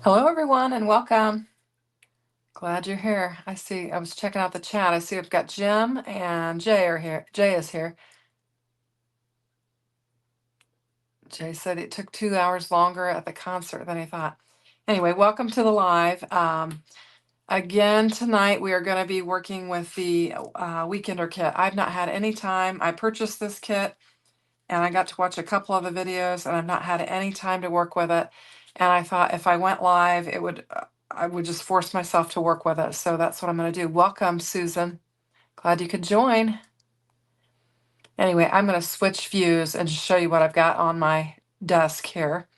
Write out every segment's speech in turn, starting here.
Hello, everyone, and welcome. Glad you're here. I was checking out the chat. I see I've got Jim and Jay are here. Jay is here. Jay said it took 2 hours longer at the concert than he thought. Anyway, welcome to the live. Again, tonight we are going to be working with the Weekender kit. I've not had any time. I purchased this kit and I got to watch a couple of the videos, and I've not had any time to work with it. And I thought if I went live, I would just force myself to work with it. So that's what I'm going to do. Welcome, Susan. Glad you could join. Anyway, I'm going to switch views and just show you what I've got on my desk here.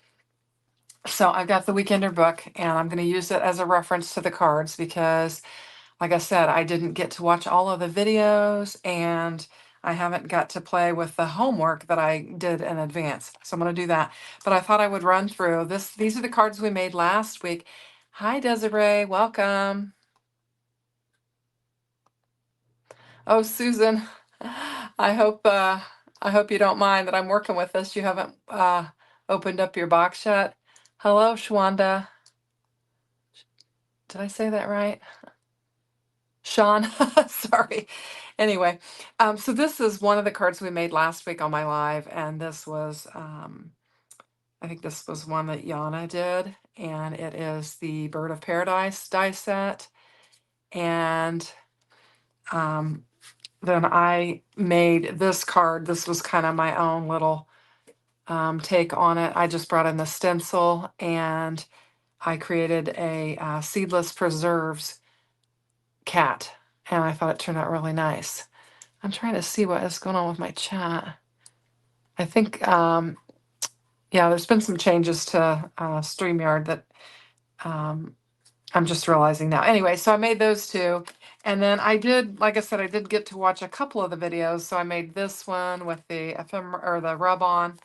So I've got the Weekender book, and I'm going to use it as a reference to the cards because, like I said, I didn't get to watch all of the videos, and I haven't got to play with the homework that I did in advance. So I'm going to do that. But I thought I would run through this. These are the cards we made last week. Hi, Desiree. Welcome. Oh, Susan. I hope you don't mind that I'm working with this. You haven't opened up your box yet. Hello, Shwanda. Did I say that right? Sean, sorry. Anyway, so this is one of the cards we made last week on my live, and this was, I think this was one that Yana did, and it is the Bird of Paradise die set. And then I made this card. This was kind of my own little take on it. I just brought in the stencil, and I created a seedless preserves cat, and I thought it turned out really nice. I'm trying to see what is going on with my chat. I think, yeah, there's been some changes to StreamYard that I'm just realizing now. Anyway, so I made those two. And then I did, like I said, I did get to watch a couple of the videos. So I made this one with the or the rub on.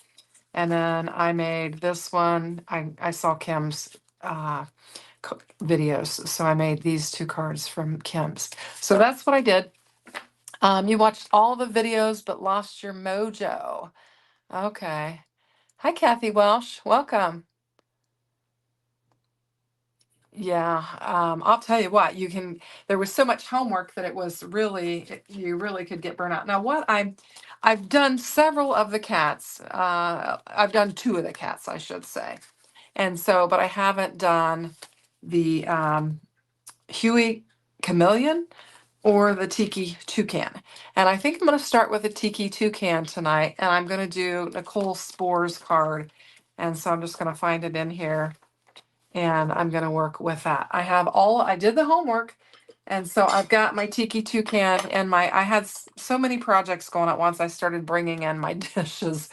And then I made this one. I saw Kim's videos. So I made these two cards from Kim's. So that's what I did. You watched all the videos but lost your mojo. Okay. Hi, Kathy Welsh. Welcome. Yeah, I'll tell you what, there was so much homework that it was really, you really could get burnt out. Now, I've done several of the cats. I've done two of the cats, I should say. And so, but I haven't done the Huey Chameleon or the Tiki Toucan. And I think I'm going to start with the Tiki Toucan tonight, and I'm going to do Nicole Spore's card. And so I'm just going to find it in here, and I'm going to work with that. I did the homework, and so I've got my Tiki Toucan and I had so many projects going at once. I started bringing in my dishes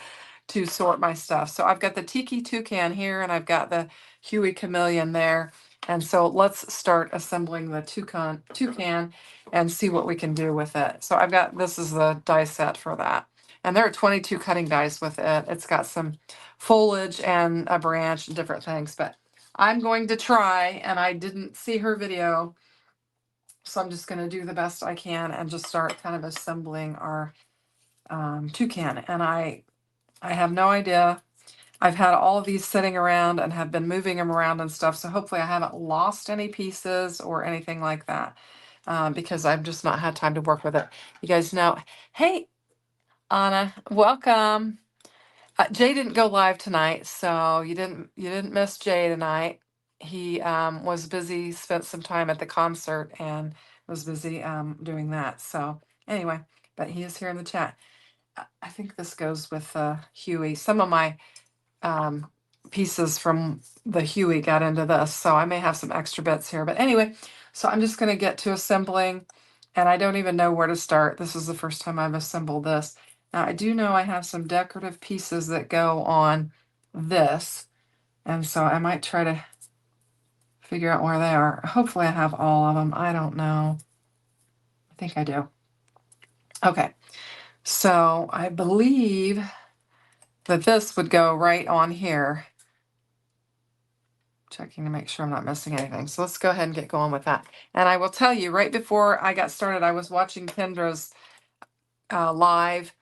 to sort my stuff. So I've got the Tiki Toucan here, and I've got the Huey Chameleon there. And so let's start assembling the toucan and see what we can do with it. So this is the die set for that. And there are 22 cutting dies with it. It's got some foliage and a branch and different things, but I'm going to try, and I didn't see her video, so I'm just going to do the best I can and just start kind of assembling our toucan. And I have no idea. I've had all of these sitting around and have been moving them around and stuff, so hopefully I haven't lost any pieces or anything like that, because I've just not had time to work with it. You guys know. Hey, Anna, welcome. Jay didn't go live tonight, so you didn't miss Jay tonight. He was busy, spent some time at the concert, and was busy doing that. So anyway, but he is here in the chat. I think this goes with Huey. Some of my pieces from the Huey got into this, so I may have some extra bits here. But anyway, so I'm just going to get to assembling, and I don't even know where to start. This is the first time I've assembled this. Now, I do know I have some decorative pieces that go on this, and so I might try to figure out where they are. Hopefully I have all of them. I don't know. I think I do. Okay, so I believe that this would go right on here. Checking to make sure I'm not missing anything. So let's go ahead and get going with that. And I will tell you, right before I got started, I was watching Kendra's live,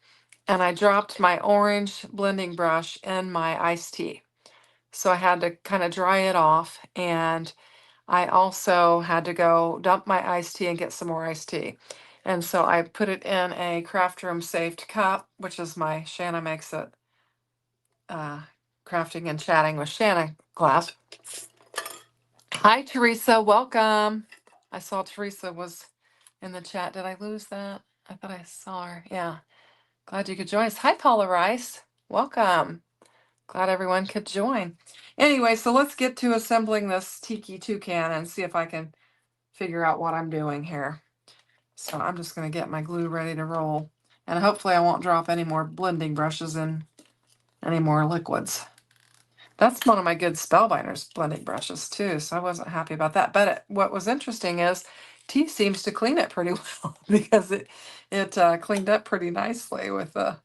and I dropped my orange blending brush in my iced tea. So I had to kind of dry it off, and I also had to go dump my iced tea and get some more iced tea. And so I put it in a craft room safed cup, which is my Shanna Makes It uh, Crafting and Chatting with Shanna glass. Hi, Teresa. Welcome. I saw Teresa was in the chat. Did I lose that? I thought I saw her. Yeah. Glad you could join us. Hi, Paula Rice. Welcome. Glad everyone could join. Anyway, so let's get to assembling this Tiki Toucan and see if I can figure out what I'm doing here. So I'm just going to get my glue ready to roll. And hopefully I won't drop any more blending brushes in any more liquids. That's one of my good Spellbinders blending brushes too, so I wasn't happy about that. But what was interesting is tea seems to clean it pretty well because it cleaned up pretty nicely with a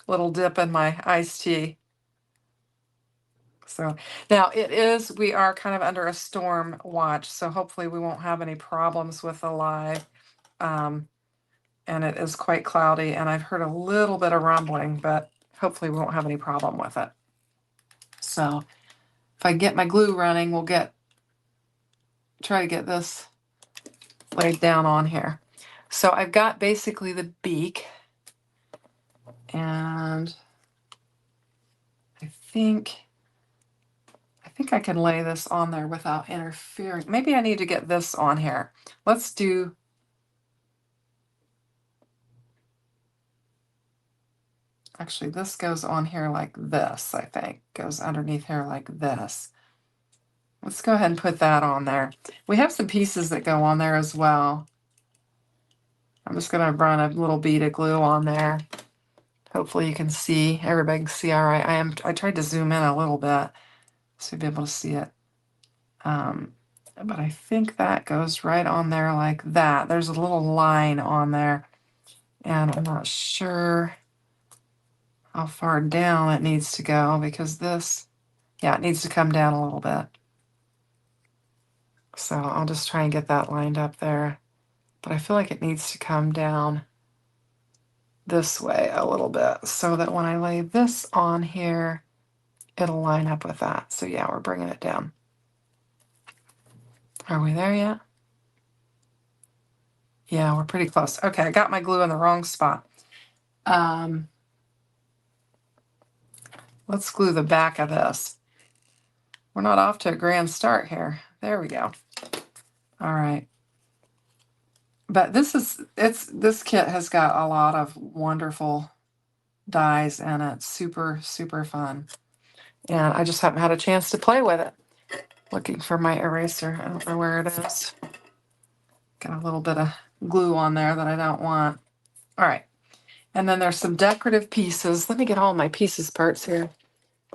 little dip in my iced tea. So now we are kind of under a storm watch, so hopefully we won't have any problems with the live. And it is quite cloudy, and I've heard a little bit of rumbling, but hopefully we won't have any problem with it. So if I get my glue running, we'll try to get this laid down on here. So I've got basically the beak, and I think I can lay this on there without interfering. Maybe I need to get this on here. Let's do, actually this goes on here like this, I think. Goes underneath here like this. Let's go ahead and put that on there. We have some pieces that go on there as well. I'm just going to run a little bead of glue on there. Hopefully you can see, everybody can see all right. I tried to zoom in a little bit so you'll be able to see it. But I think that goes right on there like that. There's a little line on there, and I'm not sure how far down it needs to go because this, yeah, it needs to come down a little bit. So I'll just try and get that lined up there. But I feel like it needs to come down this way a little bit so that when I lay this on here, it'll line up with that. So yeah, we're bringing it down. Are we there yet? Yeah, we're pretty close. Okay, I got my glue in the wrong spot. Let's glue the back of this. We're not off to a grand start here. There we go. All right. But this kit has got a lot of wonderful dies in it. Super, super fun. And I just haven't had a chance to play with it. Looking for my eraser. I don't know where it is. Got a little bit of glue on there that I don't want. All right. And then there's some decorative pieces. Let me get all my pieces parts here.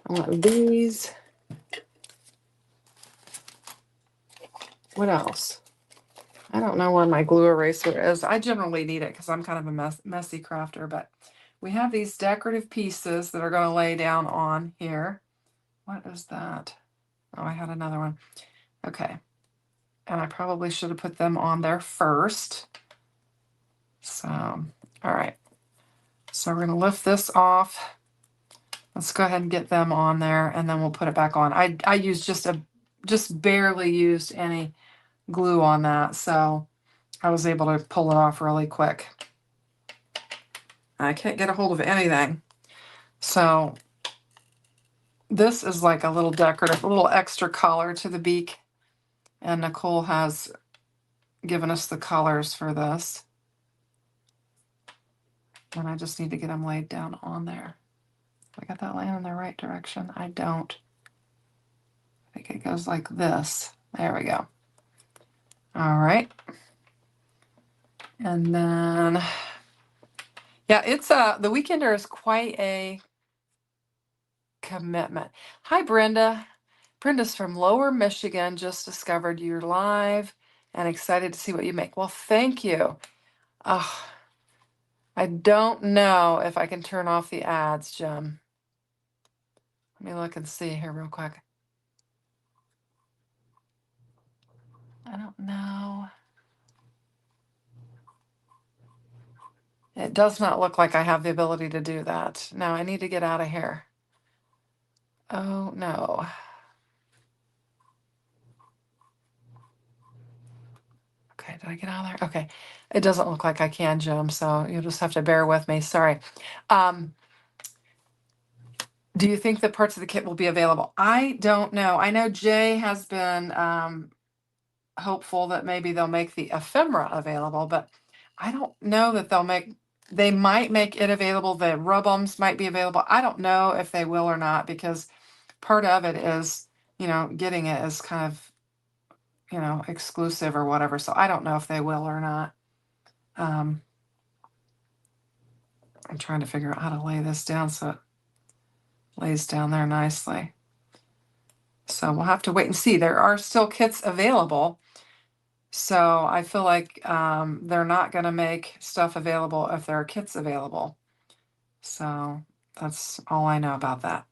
I want these. What else? I don't know where my glue eraser is. I generally need it because I'm kind of a messy crafter, but we have these decorative pieces that are going to lay down on here. What is that? Oh, I had another one. Okay. And I probably should have put them on there first. So, all right. So we're going to lift this off. Let's go ahead and get them on there, and then we'll put it back on. I used just barely used any glue on that, so I was able to pull it off really quick. I can't get a hold of anything. So this is like a little decorative, a little extra color to the beak. And Nicole has given us the colors for this. And I just need to get them laid down on there. I got that laying in the right direction? I don't. I think it goes like this. There we go. All right. And then, yeah, it's the Weekender is quite a commitment. Hi, Brenda. Brenda's from Lower Michigan, just discovered you're live and excited to see what you make. Well, thank you. I don't know if I can turn off the ads, Jim. Let me look and see here real quick. I don't know. It does not look like I have the ability to do that. No, I need to get out of here. Oh, no. Did I get out of there? Okay. It doesn't look like I can, Jim, so you'll just have to bear with me. Sorry. Do you think that parts of the kit will be available? I don't know. I know Jay has been hopeful that maybe they'll make the ephemera available, but I don't know that they might make it available. The rub-ums might be available. I don't know if they will or not, because part of it is, getting it is kind of, exclusive or whatever. So I don't know if they will or not. I'm trying to figure out how to lay this down so it lays down there nicely. So we'll have to wait and see. There are still kits available. So I feel like they're not going to make stuff available if there are kits available. So that's all I know about that.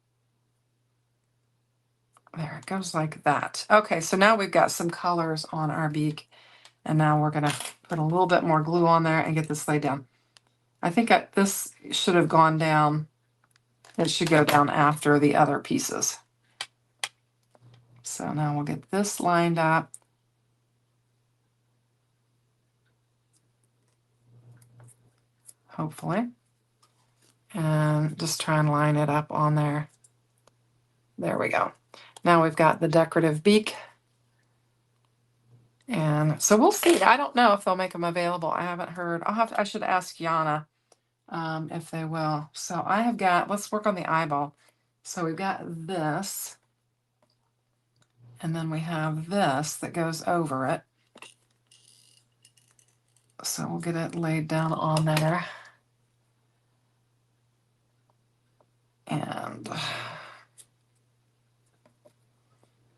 There, it goes like that. Okay, so now we've got some colors on our beak. And now we're going to put a little bit more glue on there and get this laid down. I think this should have gone down. It should go down after the other pieces. So now we'll get this lined up. Hopefully. And just try and line it up on there. There we go. Now we've got the decorative beak. And so we'll see. I don't know if they'll make them available. I haven't heard. I should ask Yana if they will. So I have got, let's work on the eyeball. So we've got this. And then we have this that goes over it. So we'll get it laid down on there. And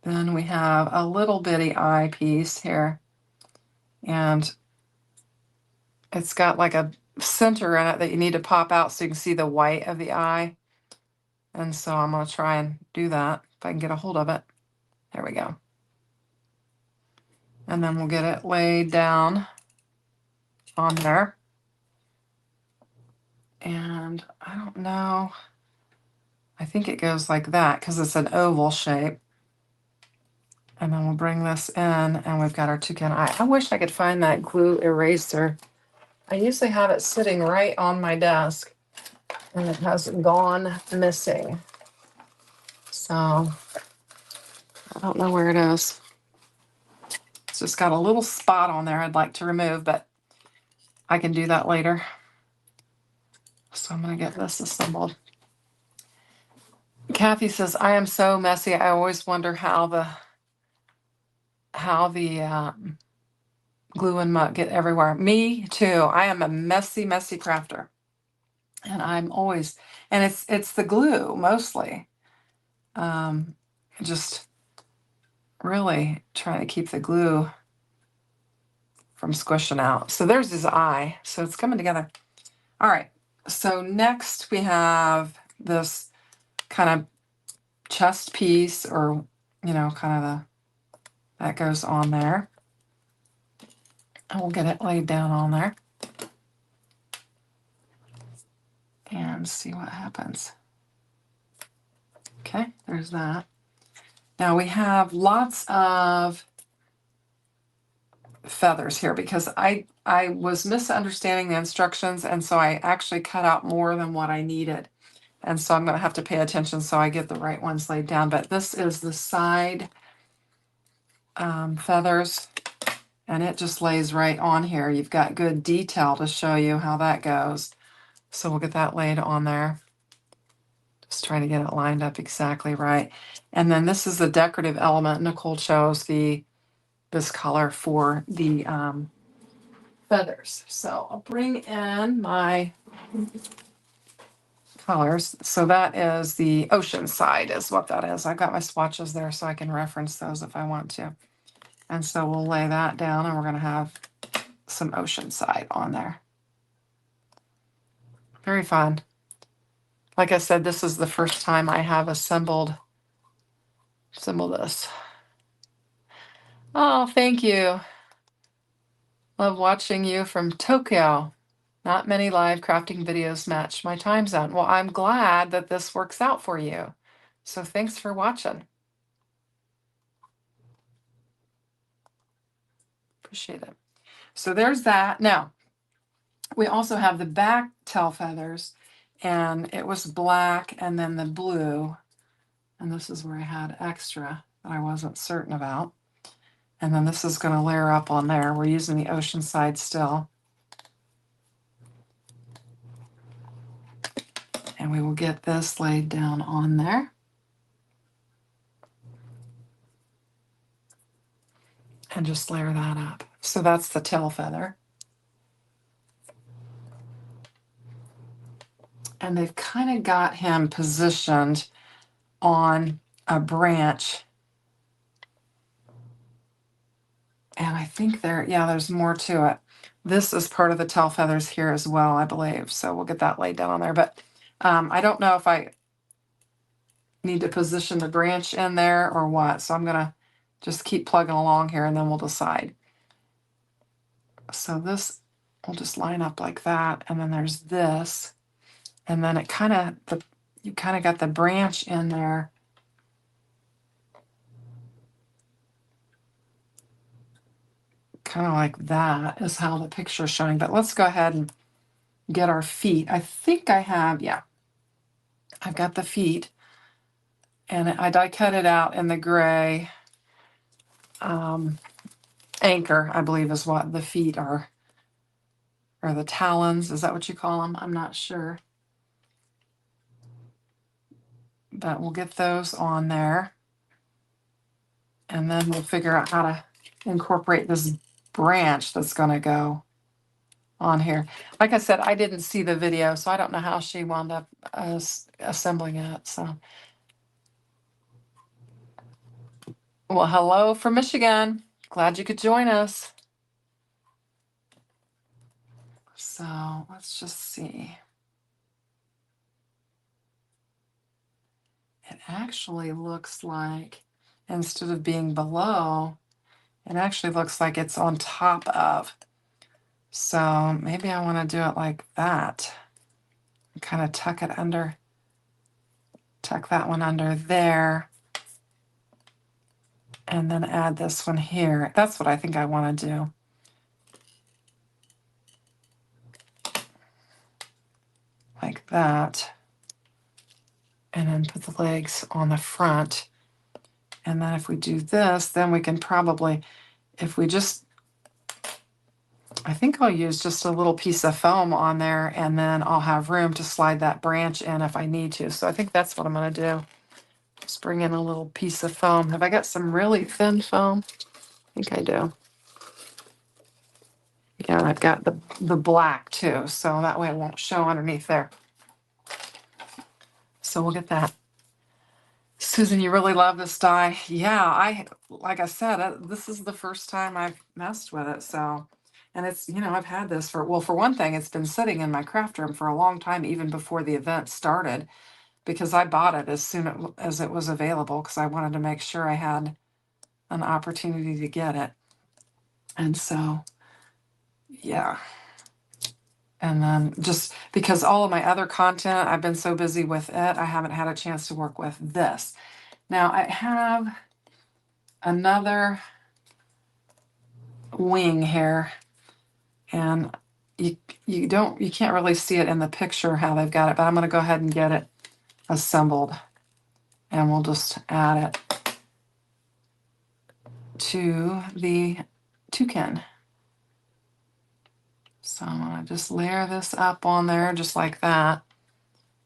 then we have a little bitty eye piece here. And it's got like a center in it that you need to pop out so you can see the white of the eye. And so I'm going to try and do that if I can get a hold of it. There we go. And then we'll get it laid down on there. And I don't know. I think it goes like that because it's an oval shape. And then we'll bring this in and we've got our toucan eye. I wish I could find that glue eraser. I usually have it sitting right on my desk and it has gone missing. So I don't know where it is. It's just got a little spot on there I'd like to remove, but I can do that later. So I'm going to get this assembled. Kathy says, I am so messy. I always wonder how the glue and muck get everywhere. Me too. I am a messy crafter. And I'm always, and it's the glue mostly. Just really trying to keep the glue from squishing out. So there's his eye. So it's coming together. All right. So next we have this kind of chest piece, or, kind of that goes on there. And we'll get it laid down on there and see what happens. Okay, there's that. Now we have lots of feathers here because I was misunderstanding the instructions, and so I actually cut out more than what I needed. And so I'm going to have to pay attention so I get the right ones laid down. But this is the side feathers, and it just lays right on here. You've got good detail to show you how that goes. So we'll get that laid on there. Just trying to get it lined up exactly right. And then this is the decorative element. Nicole chose this color for the feathers. So I'll bring in my colors. So that is the ocean side is what that is. I've got my swatches there so I can reference those if I want to. And so we'll lay that down and we're going to have some ocean side on there. Very fun. Like I said, this is the first time I have assembled this. Oh, thank you. Love watching you from Tokyo. Not many live crafting videos match my time zone. Well, I'm glad that this works out for you. So thanks for watching. Appreciate it. So there's that. Now, we also have the back tail feathers, and it was black and then the blue. And this is where I had extra that I wasn't certain about. And then this is going to layer up on there. We're using the Oceanside still. And we will get this laid down on there. And just layer that up. So that's the tail feather. And they've kind of got him positioned on a branch. And I think there's more to it. This is part of the tail feathers here as well, I believe. So we'll get that laid down on there. But I don't know if I need to position the branch in there or what. So I'm going to just keep plugging along here and then we'll decide. So this will just line up like that. And then there's this. And then you kind of got the branch in there. Kind of like that is how the picture is showing. But let's go ahead and get our feet. I think I have, yeah, I've got the feet. And I die cut it out in the gray. Anchor, I believe, is what the feet are. Or the talons, is that what you call them? I'm not sure. But we'll get those on there. And then we'll figure out how to incorporate this branch that's going to go on here. Like I said, I didn't see the video, so I don't know how she wound up assembling it. So, well, hello from Michigan. Glad you could join us. So let's just see. It actually looks like instead of being below, it actually looks like it's on top of. So maybe I want to do it like that. Kind of tuck it under, tuck that one under there. And then add this one here. That's what I think I want to do. Like that. And then put the legs on the front. And then if we do this, then we can probably, if we just, I think I'll use just a little piece of foam on there, and then I'll have room to slide that branch in if I need to. So I think that's what I'm going to do. Just bring in a little piece of foam. Have I got some really thin foam? I think I do. Yeah, I've got the black too, so that way it won't show underneath there. So we'll get that. Susan, you really love this die. Yeah, like I said, this is the first time I've messed with it. So, and it's, I've had this for one thing, it's been sitting in my craft room for a long time, even before the event started, because I bought it as soon as it was available, because I wanted to make sure I had an opportunity to get it. And so, yeah. And then just because all of my other content, I've been so busy with it, I haven't had a chance to work with this. Now I have another wing here, and you can't really see it in the picture how they've got it, but I'm going to go ahead and get it assembled, and we'll just add it to the toucan. So I'm going to just layer this up on there just like that.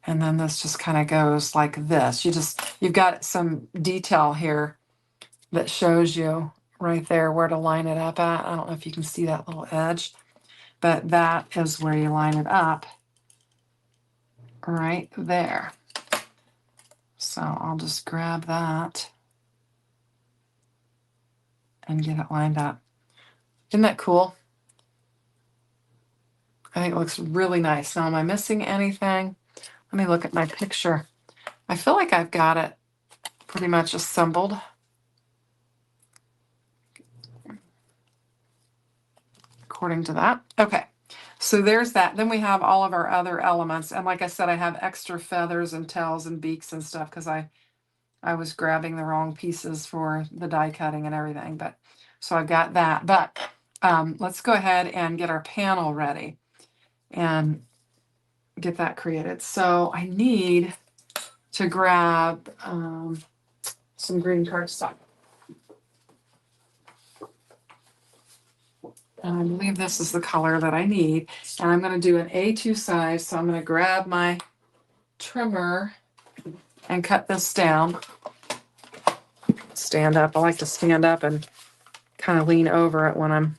And then this just kind of goes like this. You've got some detail here that shows you right there where to line it up at. I don't know if you can see that little edge, but that is where you line it up right there. So I'll just grab that and get it lined up. Isn't that cool? I think it looks really nice. Now, am I missing anything? Let me look at my picture. I feel like I've got it pretty much assembled. According to that. Okay, so there's that. Then we have all of our other elements. And like I said, I have extra feathers and tails and beaks and stuff because I was grabbing the wrong pieces for the die cutting and everything. But so I've got that. But let's go ahead and get our panel ready and get that created. So I need to grab some green cardstock. And I believe this is the color that I need. And I'm going to do an A2 size. So I'm going to grab my trimmer and cut this down. Stand up. I like to stand up and kind of lean over it when I'm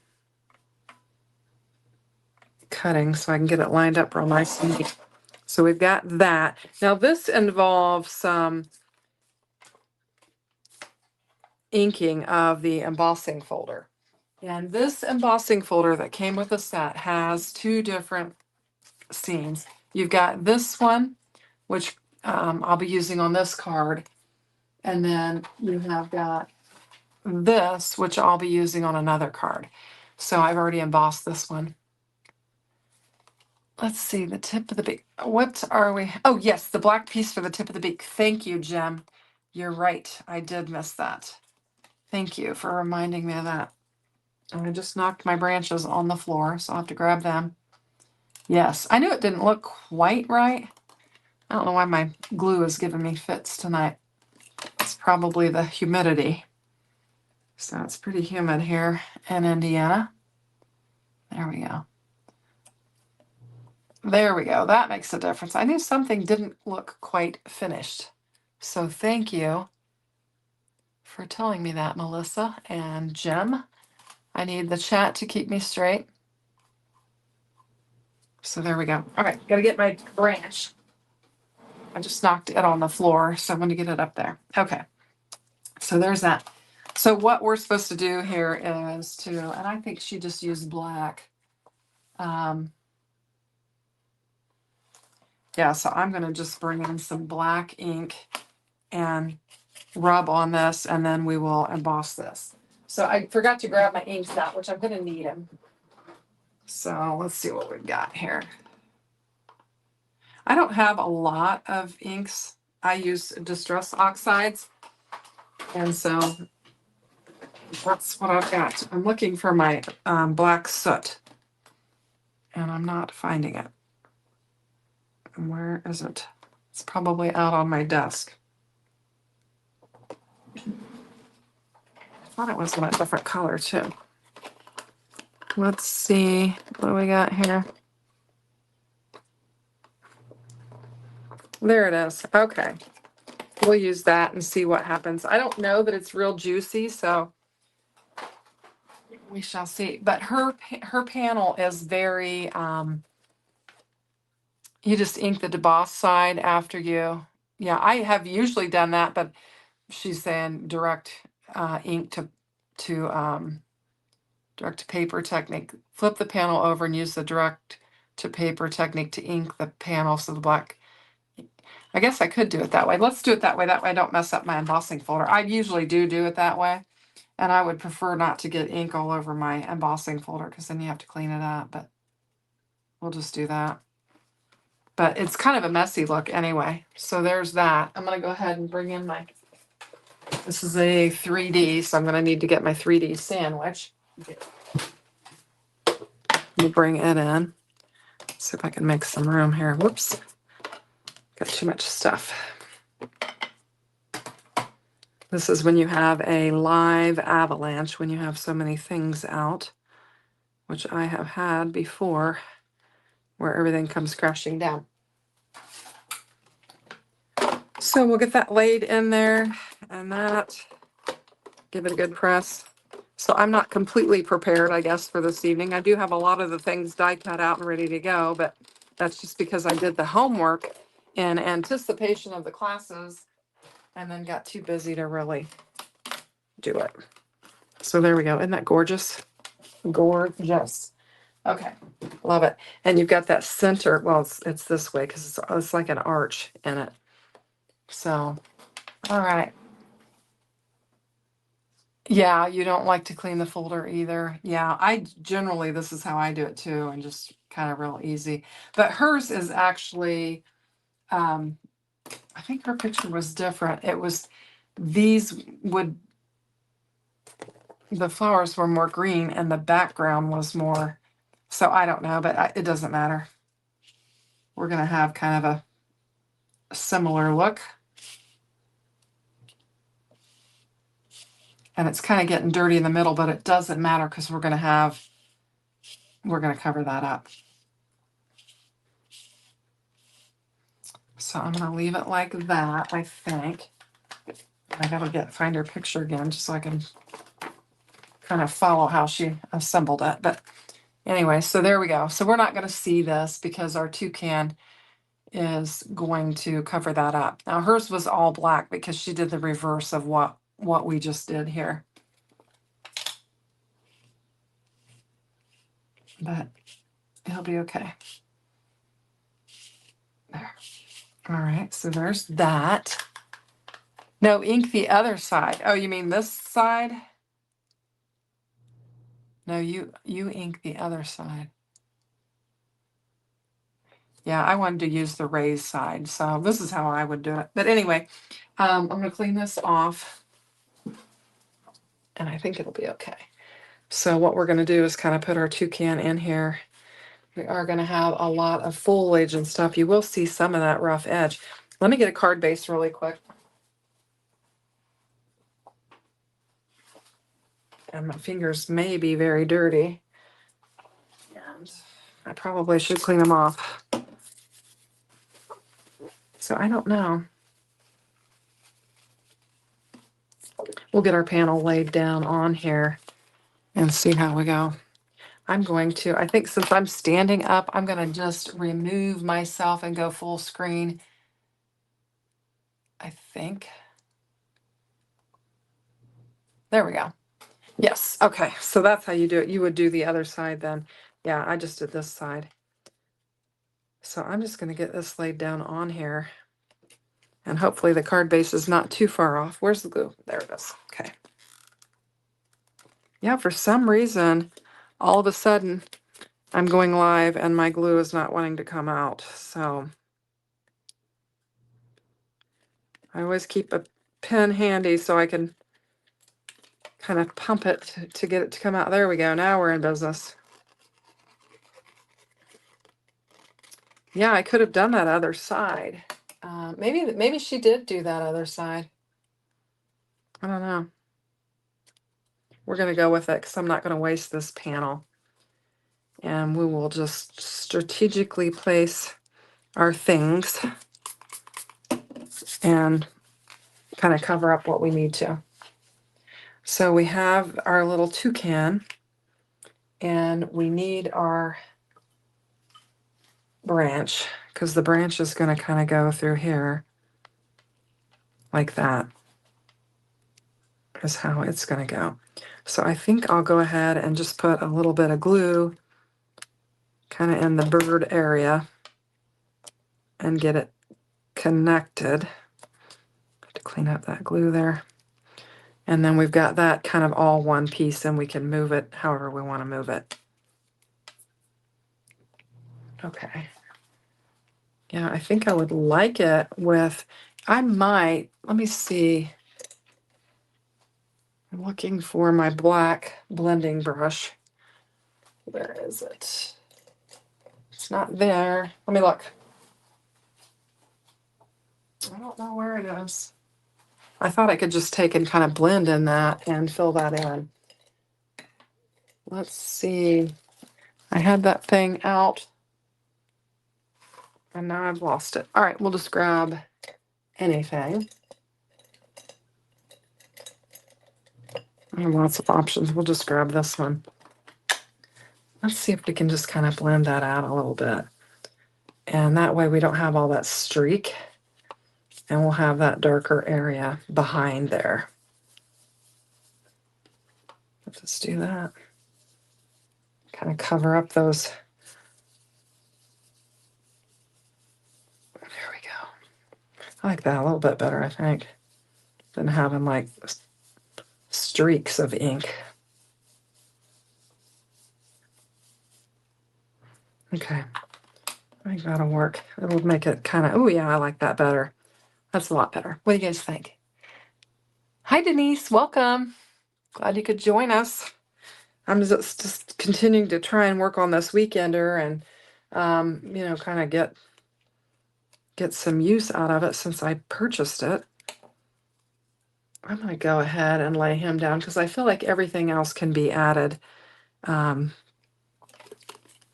cutting so I can get it lined up real nice and neat. So we've got that. Now this involves some inking of the embossing folder. And this embossing folder that came with the set has two different scenes. You've got this one, which I'll be using on this card. And then you have got this, which I'll be using on another card. So I've already embossed this one. Let's see, the tip of the beak. What are we? Oh, yes, the black piece for the tip of the beak. Thank you, Jim. You're right. I did miss that. Thank you for reminding me of that. And I just knocked my branches on the floor, so I'll have to grab them. Yes, I knew it didn't look quite right. I don't know why my glue is giving me fits tonight. It's probably the humidity. So it's pretty humid here in Indiana. There we go. There we go. That makes a difference. I knew something didn't look quite finished. So thank you for telling me that, Melissa and Jim. I need the chat to keep me straight. So there we go. All right, gotta get my branch. I just knocked it on the floor, so I'm going to get it up there. Okay, so there's that. So what we're supposed to do here is to, and I think she just used black. Yeah, so I'm going to just bring in some black ink and rub on this, and then we will emboss this. So I forgot to grab my inks out, which I'm going to need them. So let's see what we've got here. I don't have a lot of inks. I use Distress Oxides, and so that's what I've got. I'm looking for my black soot, and I'm not finding it. Where is it? It's probably out on my desk. I thought it was in a different color too. Let's see what do we got here. There it is. Okay. We'll use that and see what happens. I don't know that it's real juicy, so we shall see. But her panel is very, you just ink the deboss side after you, yeah, I have usually done that, but she's saying direct ink to direct to paper technique. Flip the panel over and use the direct to paper technique to ink the panel so the black. I guess I could do it that way. Let's do it that way. That way I don't mess up my embossing folder. I usually do it that way. And I would prefer not to get ink all over my embossing folder because then you have to clean it up. But we'll just do that. But it's kind of a messy look anyway. So there's that. I'm going to go ahead and bring in my, this is a 3D, so I'm going to need to get my 3D sandwich. We'll bring it in. See if I can make some room here. Whoops. Got too much stuff. This is when you have a live avalanche, when you have so many things out, which I have had before, where everything comes crashing down. So we'll get that laid in there and that, give it a good press. So I'm not completely prepared, I guess, for this evening. I do have a lot of the things die cut out and ready to go, but that's just because I did the homework in anticipation of the classes and then got too busy to really do it. So there we go. Isn't that gorgeous? Gorgeous. Okay, love it. And you've got that center, well, it's this way because it's like an arch in it. So, all right. Yeah, you don't like to clean the folder either. Yeah, I generally, this is how I do it too, and just kind of real easy. But hers is actually, I think her picture was different. It was, these would, the flowers were more green and the background was more, so I don't know, but it doesn't matter. We're going to have kind of a similar look. And it's kind of getting dirty in the middle, but it doesn't matter because we're going to cover that up. So I'm going to leave it like that, I think. I got to find her picture again just so I can kind of follow how she assembled it. But anyway, so there we go. So we're not going to see this because our toucan is going to cover that up. Now hers was all black because she did the reverse of what we just did here. But it'll be okay. There. All right, so there's that. No, ink the other side. Oh, you mean this side? No, you ink the other side. Yeah, I wanted to use the raised side, so this is how I would do it. But anyway, I'm going to clean this off, and I think it'll be okay. So what we're going to do is kind of put our toucan in here. We are going to have a lot of foliage and stuff. You will see some of that rough edge. Let me get a card base really quick. And my fingers may be very dirty. And I probably should clean them off. So I don't know. We'll get our panel laid down on here and see how we go. I'm going to, I think since I'm standing up, I'm going to just remove myself and go full screen. I think. There we go. Yes. Okay. So that's how you do it. You would do the other side then. Yeah, I just did this side. So I'm just going to get this laid down on here. And hopefully the card base is not too far off. Where's the glue? There it is. Okay. Yeah, for some reason, all of a sudden, I'm going live and my glue is not wanting to come out. So I always keep a pen handy so I can kind of pump it to get it to come out. There we go. Now we're in business. Yeah, I could have done that other side. Maybe she did do that other side. I don't know. We're going to go with it because I'm not going to waste this panel. And we will just strategically place our things and kind of cover up what we need to. So we have our little toucan and we need our branch because the branch is going to kind of go through here like that is how it's going to go. So I think I'll go ahead and just put a little bit of glue kind of in the bird area and get it connected. Have to clean up that glue there. And then we've got that kind of all one piece and we can move it however we want to move it. Okay. Yeah, I think I would like it with, let me see. I'm looking for my black blending brush. Where is it? It's not there. Let me look. I don't know where it is. I thought I could just take and kind of blend in that and fill that in. Let's see. I had that thing out and now I've lost it. All right, we'll just grab anything. I have lots of options. We'll just grab this one. Let's see if we can just kind of blend that out a little bit. And that way we don't have all that streak. And we'll have that darker area behind there. Let's just do that. Kind of cover up those. There we go. I like that a little bit better, I think, than having like streaks of ink. Okay. I think that'll work. It'll make it kind of, oh yeah, I like that better. That's a lot better. What do you guys think? Hi, Denise. Welcome. Glad you could join us. I'm just continuing to try and work on this Weekender and, kind of get some use out of it since I purchased it. I'm going to go ahead and lay him down because I feel like everything else can be added on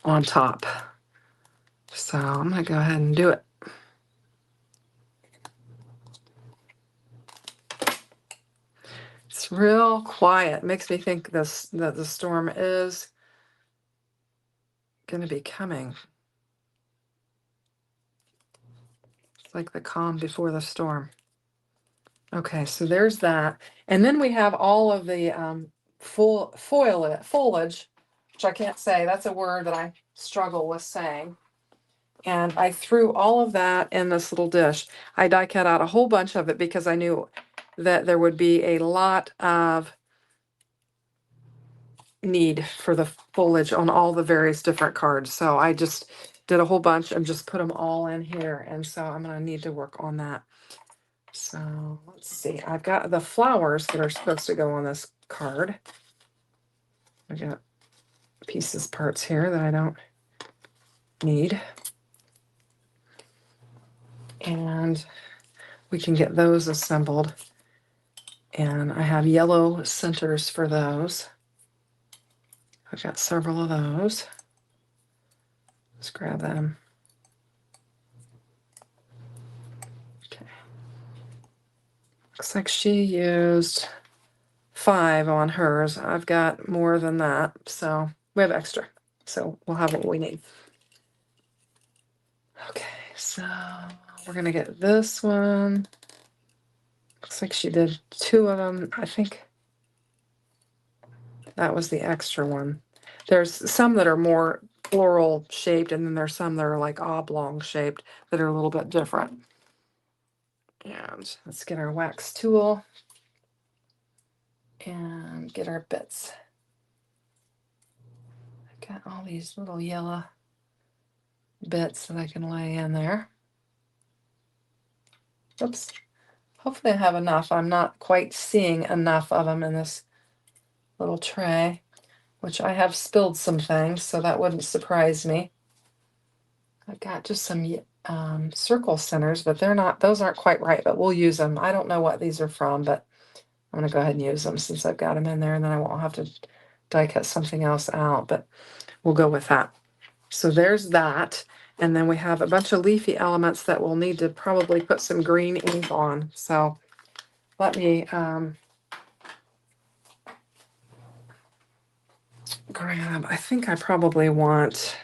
top. So I'm going to go ahead and do it. It's real quiet. Makes me think that the storm is going to be coming. It's like the calm before the storm. Okay, so there's that. And then we have all of the foliage, which I can't say. That's a word that I struggle with saying. And I threw all of that in this little dish. I die cut out a whole bunch of it because I knew that there would be a lot of need for the foliage on all the various different cards. So I just did a whole bunch and just put them all in here. And so I'm going to need to work on that. So let's see. I've got the flowers that are supposed to go on this card. I got pieces, parts here that I don't need. And we can get those assembled. And I have yellow centers for those. I've got several of those. Let's grab them. Okay. Looks like she used 5 on hers. I've got more than that, so we have extra. So we'll have what we need. Okay, so we're gonna get this one. Looks like she did 2 of them. I think that was the extra one. There's some that are more floral shaped, and then there's some that are like oblong shaped that are a little bit different. And let's get our wax tool and get our bits. I've got all these little yellow bits that I can lay in there. Oops. Hopefully I have enough. I'm not quite seeing enough of them in this little tray, which I have spilled some things, so that wouldn't surprise me. I've got just some circle centers, but those aren't quite right, but we'll use them. I don't know what these are from, but I'm going to go ahead and use them since I've got them in there, and then I won't have to die cut something else out, but we'll go with that. So there's that. And then we have a bunch of leafy elements that we'll need to probably put some green ink on. So let me grab, I think I probably want,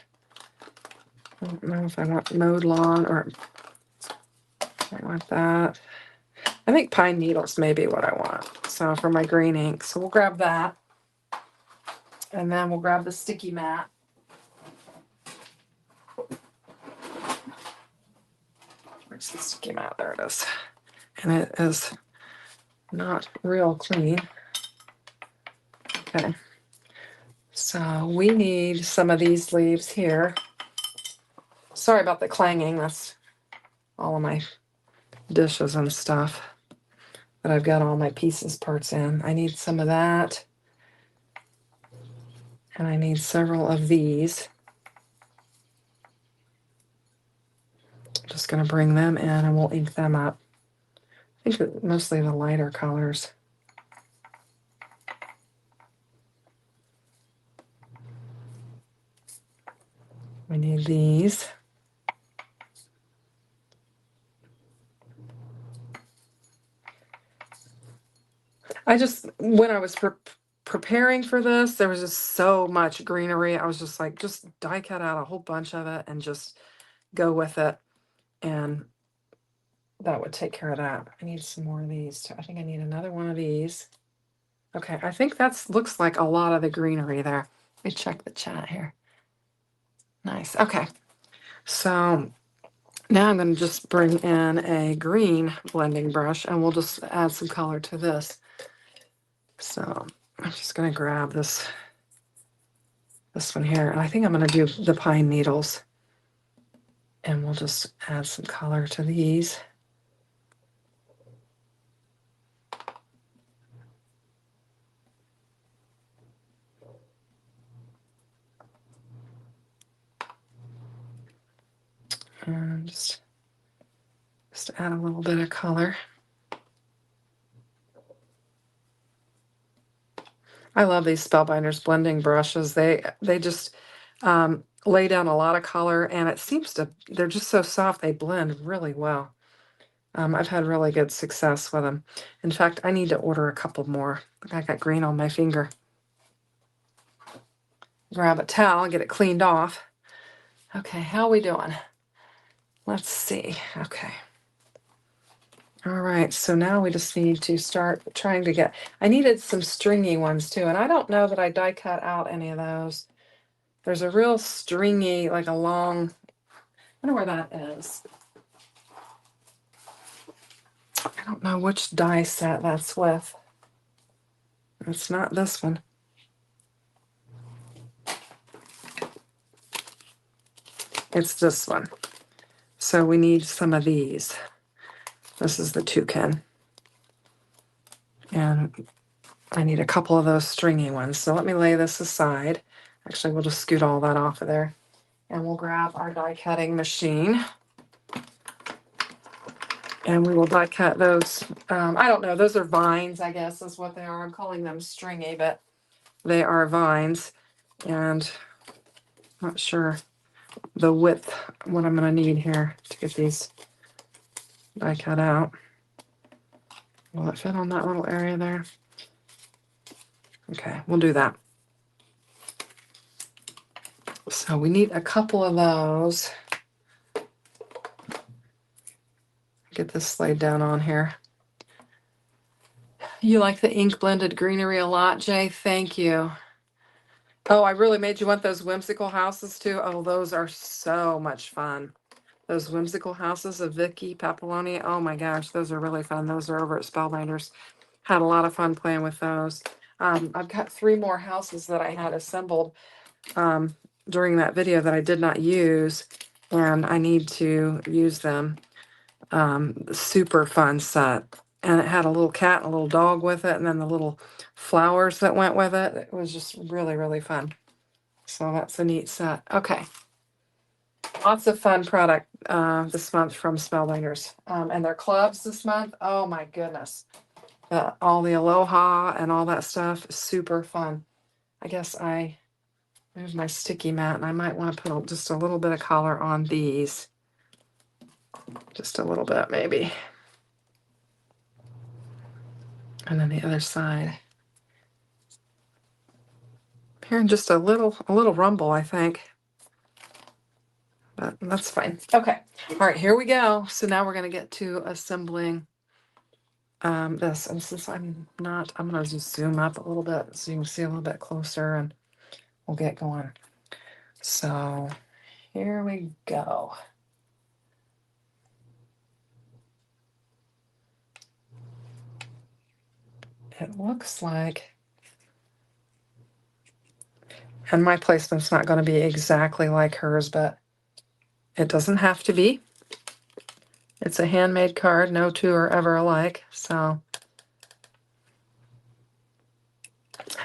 I don't know if I want mowed lawn or I want that. I think pine needles may be what I want. So for my green ink. So we'll grab that. And then we'll grab the sticky mat. Where's the sticky mat? There it is. And it is not real clean. Okay. So we need some of these leaves here. Sorry about the clanging. That's all of my dishes and stuff that I've got all my pieces parts in. I need some of that. And I need several of these. I'm just going to bring them in and we'll ink them up. I think mostly the lighter colors. We need these. I just, when I was preparing for this, there was just so much greenery. I was just like, just die cut out a whole bunch of it and just go with it. And that would take care of that. I need some more of these too. I think I need another one of these. Okay, I think that's looks like a lot of the greenery there. Let me check the chat here. Nice. Okay. So now I'm going to just bring in a green blending brush and we'll just add some color to this. So I'm just going to grab this one here. And I think I'm going to do the pine needles. And we'll just add some color to these. And just add a little bit of color. I love these Spellbinders blending brushes. They just lay down a lot of color, and it seems to, they're just so soft, they blend really well. I've had really good success with them. In fact, I need to order a couple more. I got green on my finger. Grab a towel and get it cleaned off. Okay, how are we doing? Let's see. Okay. All right, so now we just need to start trying to get, I needed some stringy ones too, and I don't know that I die cut out any of those. There's a real stringy, like a long, I wonder where that is. I don't know which die set that's with. It's not this one. It's this one. So we need some of these. This is the toucan. And I need a couple of those stringy ones. So let me lay this aside. Actually, we'll just scoot all that off of there. And we'll grab our die cutting machine. And we will die cut those. I don't know, those are vines, I guess is what they are. I'm calling them stringy, but they are vines. And I'm not sure the width, what I'm going to need here to get these die cut out. Will it fit on that little area there? Okay, we'll do that. So we need a couple of those. Get this laid down on here. You like the ink blended greenery a lot, Jay? Thank you. Oh, I really made you want those whimsical houses too. Oh, those are so much fun. Those whimsical houses of Vicky Papilloni. Oh my gosh, those are really fun. Those are over at Spellbinders. Had a lot of fun playing with those. I've got 3 more houses that I had assembled during that video that I did not use, and I need to use them. Super fun set. And it had a little cat and a little dog with it, and then the little flowers that went with it. It was just really, really fun. So that's a neat set. Okay. Lots of fun product this month from Spellbinders. And their clubs this month, oh my goodness. All the Aloha and all that stuff, super fun. I guess there's my sticky mat, and I might want to put just a little bit of color on these. Just a little bit, maybe. And then the other side. Hearing just a little rumble, I think. But that's fine. Okay. All right, here we go. So now we're going to get to assembling this. And since I'm going to just zoom up a little bit so you can see a little bit closer, and we'll get going. So here we go. It looks like, and my placement's not going to be exactly like hers, but it doesn't have to be. It's a handmade card. No two are ever alike. So,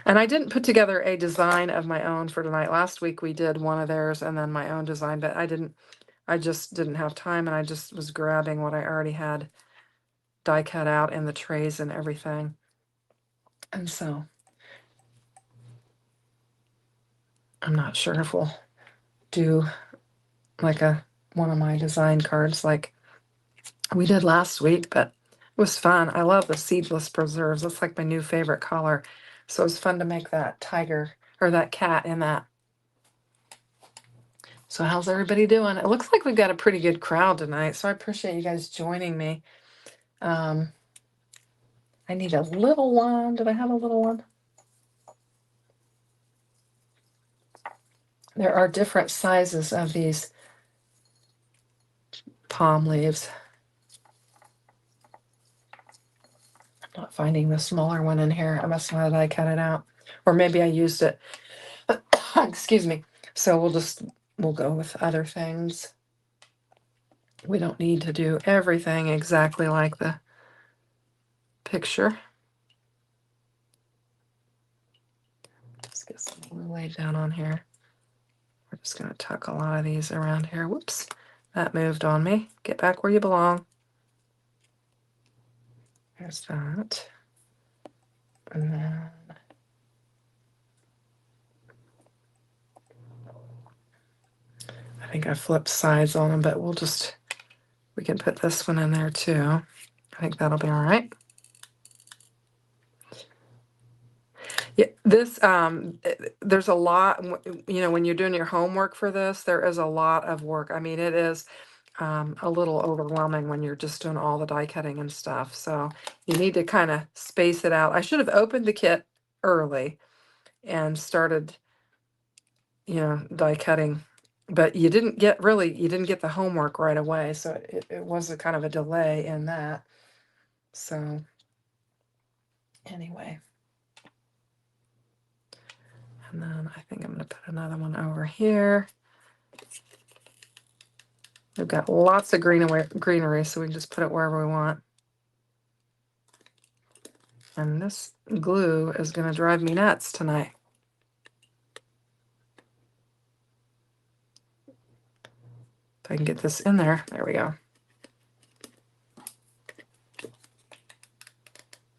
and I didn't put together a design of my own for tonight. Last week we did one of theirs and then my own design, but I just didn't have time, and I just was grabbing what I already had die cut out in the trays and everything. And so I'm not sure if we'll do like one of my design cards like we did last week, but it was fun. I love the seedless preserves. That's like my new favorite color. So it was fun to make that tiger or that cat in that. So how's everybody doing? It looks like we've got a pretty good crowd tonight, so I appreciate you guys joining me. I need a little one. Did I have a little one? There are different sizes of these palm leaves. I'm not finding the smaller one in here. I must have I cut it out. Or maybe I used it. Excuse me. So we'll go with other things. We don't need to do everything exactly like the picture. Let's get some glue laid down on here. We're just going to tuck a lot of these around here. Whoops. That moved on me. Get back where you belong. There's that. And then I think I flipped sides on them, but we can put this one in there too. I think that'll be all right. Yeah, this, there's a lot, you know, when you're doing your homework for this, there is a lot of work. I mean, it is a little overwhelming when you're just doing all the die cutting and stuff. So you need to kind of space it out. I should have opened the kit early and started, you know, die cutting, but you didn't get the homework right away. So it was a kind of a delay in that. So anyway, and then I think I'm going to put another one over here. We've got lots of greenery, so we can just put it wherever we want. And this glue is going to drive me nuts tonight. If I can get this in there. There we go.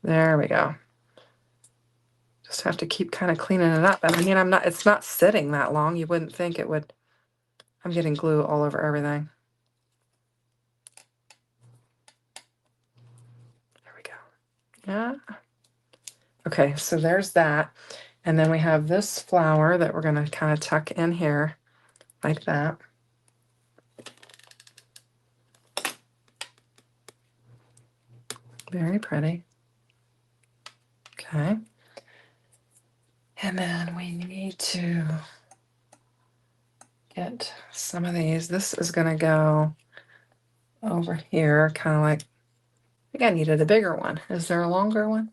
There we go. Just have to keep kind of cleaning it up. And I mean, it's not sitting that long. You wouldn't think it would. I'm getting glue all over everything. There we go. Yeah. Okay, so there's that. And then we have this flower that we're going to kind of tuck in here like that. Very pretty. Okay. And then we need to get some of these. This is going to go over here, kind of like, I think I needed a bigger one. Is there a longer one?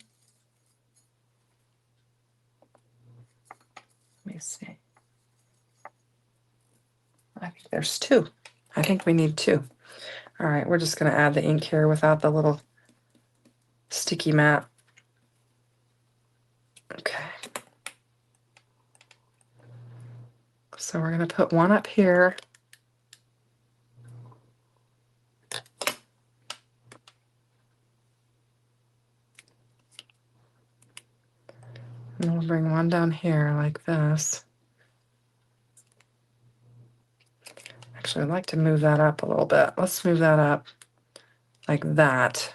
Let me see. I think there's two. I think we need two. All right, we're just going to add the ink here without the little sticky mat. Okay. So we're going to put one up here. And we'll bring one down here like this. Actually, I'd like to move that up a little bit. Let's move that up like that.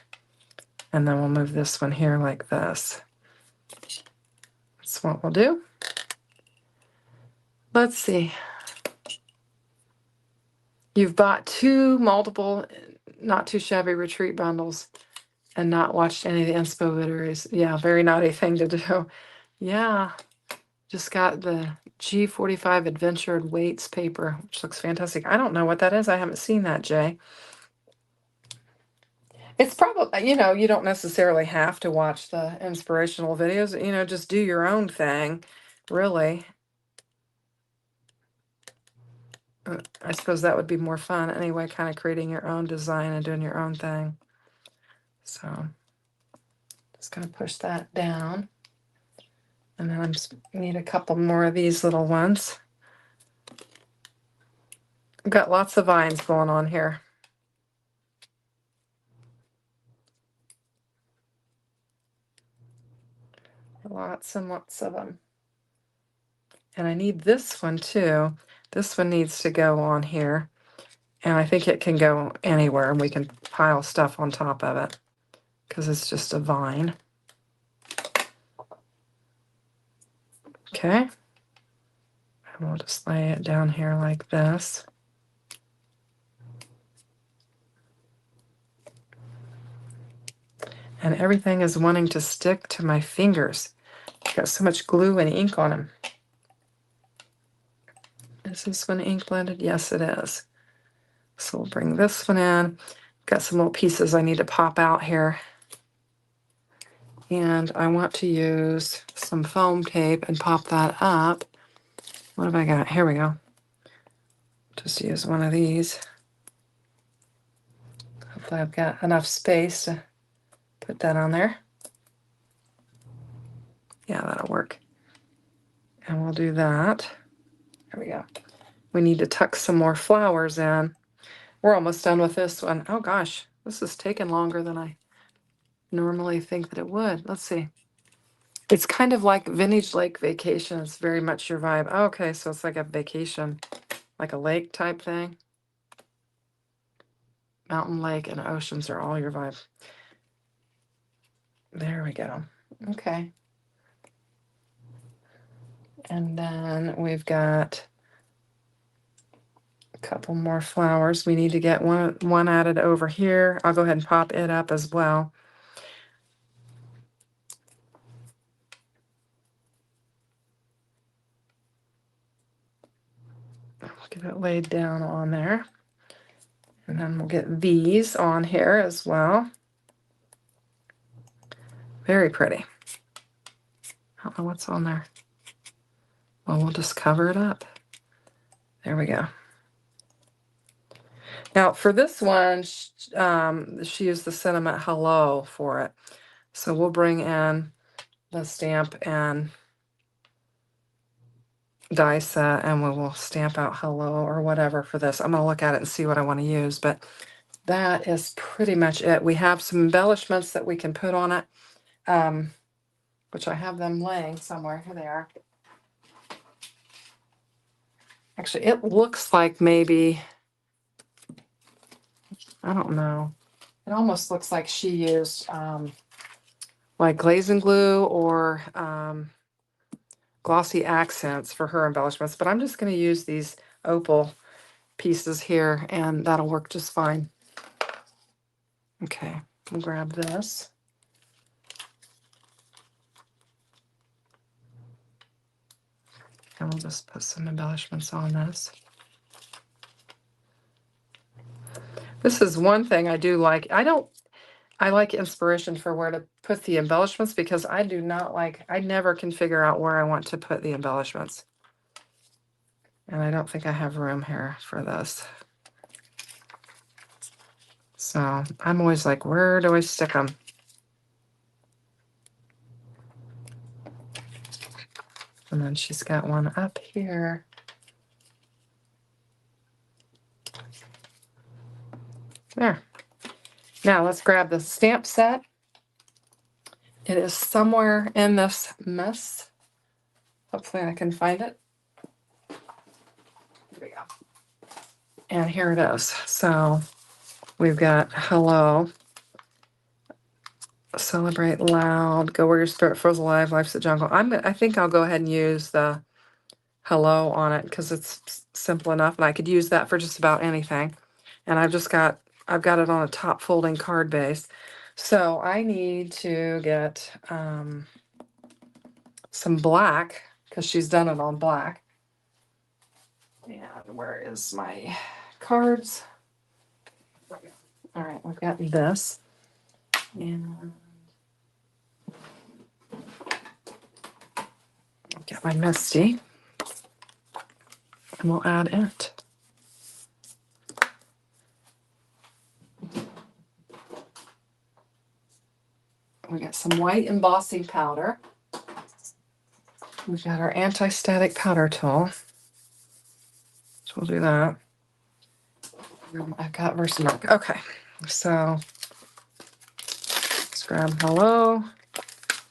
And then we'll move this one here like this. That's what we'll do. Let's see. You've bought two multiple, not too shabby retreat bundles and not watched any of the inspo videos. Yeah, very naughty thing to do. Yeah, just got the G45 Adventured Weights paper, which looks fantastic. I don't know what that is. I haven't seen that, Jay. It's probably, you know, you don't necessarily have to watch the inspirational videos, you know, just do your own thing, really. I suppose that would be more fun anyway, kind of creating your own design and doing your own thing. So just going to push that down. And then I need a couple more of these little ones. I've got lots of vines going on here. Lots and lots of them. And I need this one too. This one needs to go on here. And I think it can go anywhere and we can pile stuff on top of it because it's just a vine. Okay. And we'll just lay it down here like this. And everything is wanting to stick to my fingers. I've got so much glue and ink on them. Is this one ink blended? Yes, it is. So we'll bring this one in. Got some little pieces I need to pop out here. And I want to use some foam tape and pop that up. What have I got? Here we go. Just use one of these. Hopefully I've got enough space to put that on there. Yeah, that'll work. And we'll do that. There we go. We need to tuck some more flowers in. We're almost done with this one. Oh gosh, this is taking longer than I normally think that it would. Let's see. It's kind of like Vintage Lake Vacation. It's very much your vibe. Okay, so it's like a vacation, like a lake type thing. Mountain, lake, and oceans are all your vibe. There we go. Okay. And then we've got a couple more flowers. We need to get one added over here. I'll go ahead and pop it up as well. Get it laid down on there. And then we'll get these on here as well. Very pretty. I don't know what's on there. Well, we'll just cover it up. There we go. Now for this one, she used the sentiment hello for it. So we'll bring in the stamp and die set and we will stamp out hello or whatever for this. I'm going to look at it and see what I want to use, but that is pretty much it. We have some embellishments that we can put on it, which I have them laying somewhere. Here they are. Actually, it looks like maybe, I don't know. It almost looks like she used like glazing glue or glossy accents for her embellishments, but I'm just going to use these opal pieces here and that'll work just fine. Okay, we'll grab this. And we'll just put some embellishments on this. This is one thing I do like. I like inspiration for where to put the embellishments because I do not like, I never can figure out where I want to put the embellishments. And I don't think I have room here for this. So I'm always like, where do I stick them? And then she's got one up here. There. Now let's grab the stamp set. It is somewhere in this mess. Hopefully I can find it. Here we go. And here it is. So we've got hello, celebrate loud, go where your spirit flows alive, life's a jungle. I think I'll go ahead and use the hello on it because it's simple enough and I could use that for just about anything. And I've got it on a top folding card base. So I need to get some black because she's done it on black. And where is my cards? All right, we've got this. And get my Misty. And we'll add it. We got some white embossing powder. We've got our anti-static powder tool. So we'll do that. I've got Versamark. Okay, so let's grab hello.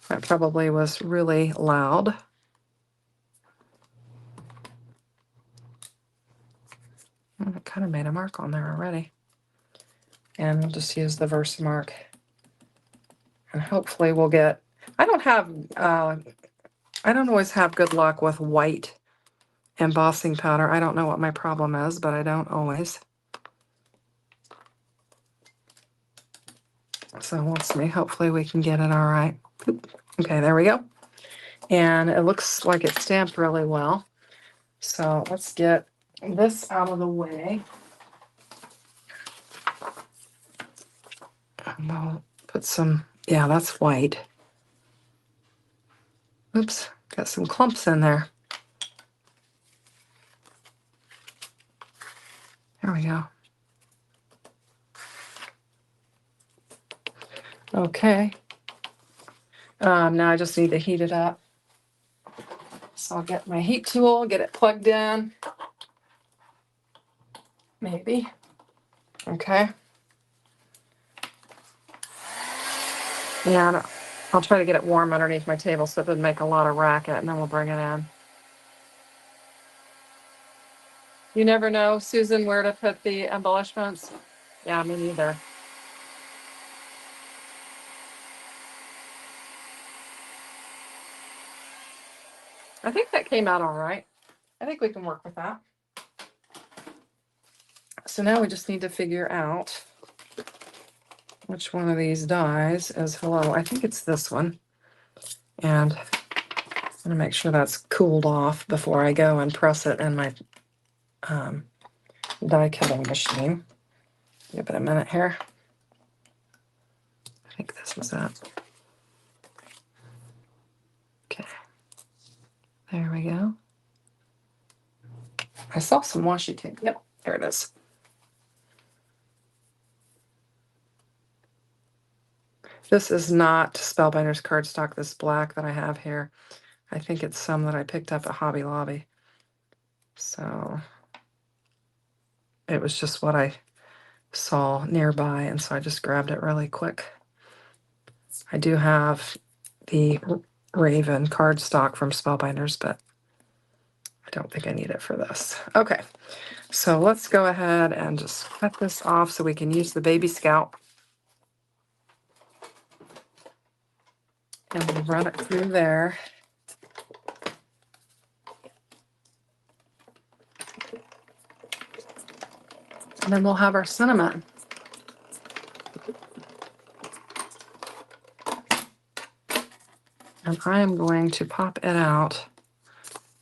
That probably was really loud. It kind of made a mark on there already. And we'll just use the Versamark. And hopefully we'll get, I don't always have good luck with white embossing powder. I don't know what my problem is, but I don't always. So we'll see. Hopefully we can get it all right. Okay, there we go. And it looks like it's stamped really well. So let's get this out of the way. And we'll put some, yeah, that's white. Oops, got some clumps in there. There we go. Okay. Now I just need to heat it up. So I'll get my heat tool, get it plugged in. Maybe. Okay. And I'll try to get it warm underneath my table so it doesn't make a lot of racket, and then we'll bring it in. You never know, Susan, where to put the embellishments? Yeah, me neither. I think that came out all right. I think we can work with that. So now we just need to figure out which one of these dies is hello. I think it's this one. And I'm gonna make sure that's cooled off before I go and press it in my die cutting machine. Give it a minute here. I think this was it. Okay, there we go. I saw some washi tape. Yep, there it is. This is not Spellbinders cardstock, this black that I have here. I think it's some that I picked up at Hobby Lobby. So it was just what I saw nearby, and so I just grabbed it really quick. I do have the Raven cardstock from Spellbinders, but I don't think I need it for this. Okay, so let's go ahead and just cut this off so we can use the baby scalp. And we'll run it through there. And then we'll have our cinnamon. And I am going to pop it out.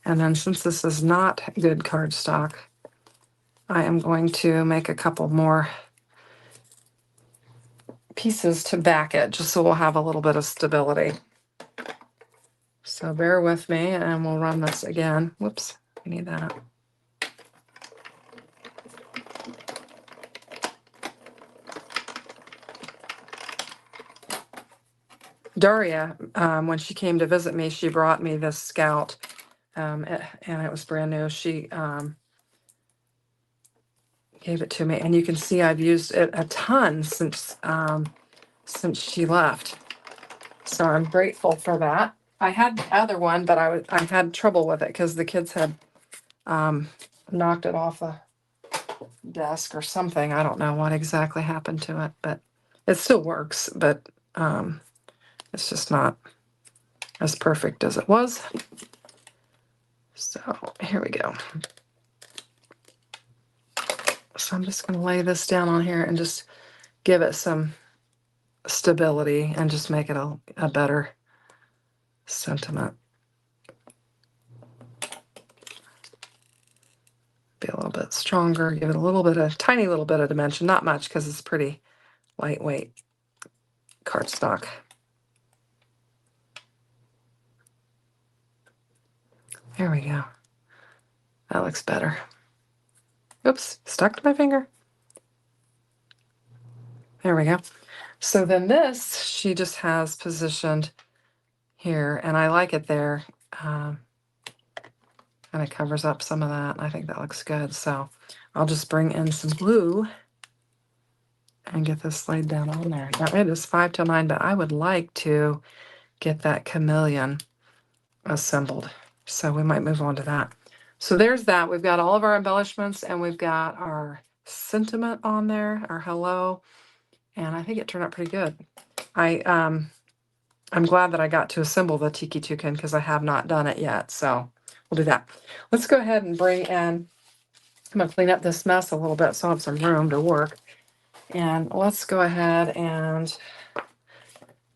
And then since this is not good cardstock, I am going to make a couple more pieces to back it, just so we'll have a little bit of stability. So bear with me and we'll run this again. Whoops, we need that. Daria, when she came to visit me, she brought me this Scout, and it was brand new. She gave it to me, and you can see I've used it a ton since she left. So I'm grateful for that. I had the other one, but I had trouble with it because the kids had knocked it off a desk or something. I don't know what exactly happened to it, but it still works, but it's just not as perfect as it was. So here we go. So I'm just going to lay this down on here and just give it some stability and just make it a better sentiment. Be a little bit stronger, give it a little bit of, tiny little bit of dimension, not much because it's pretty lightweight cardstock. There we go. That looks better. Oops, stuck to my finger. There we go. So then this, she just has positioned here, and I like it there. Kind of covers up some of that. I think that looks good. So I'll just bring in some glue and get this laid down on there. Now it is 5 till 9, but I would like to get that chameleon assembled. So we might move on to that. So there's that. We've got all of our embellishments and we've got our sentiment on there, our hello, and I think it turned out pretty good. I'm glad that I got to assemble the Tiki Toucan because I have not done it yet. So we'll do that. Let's go ahead and bring in, I'm going to clean up this mess a little bit so I have some room to work. And let's go ahead and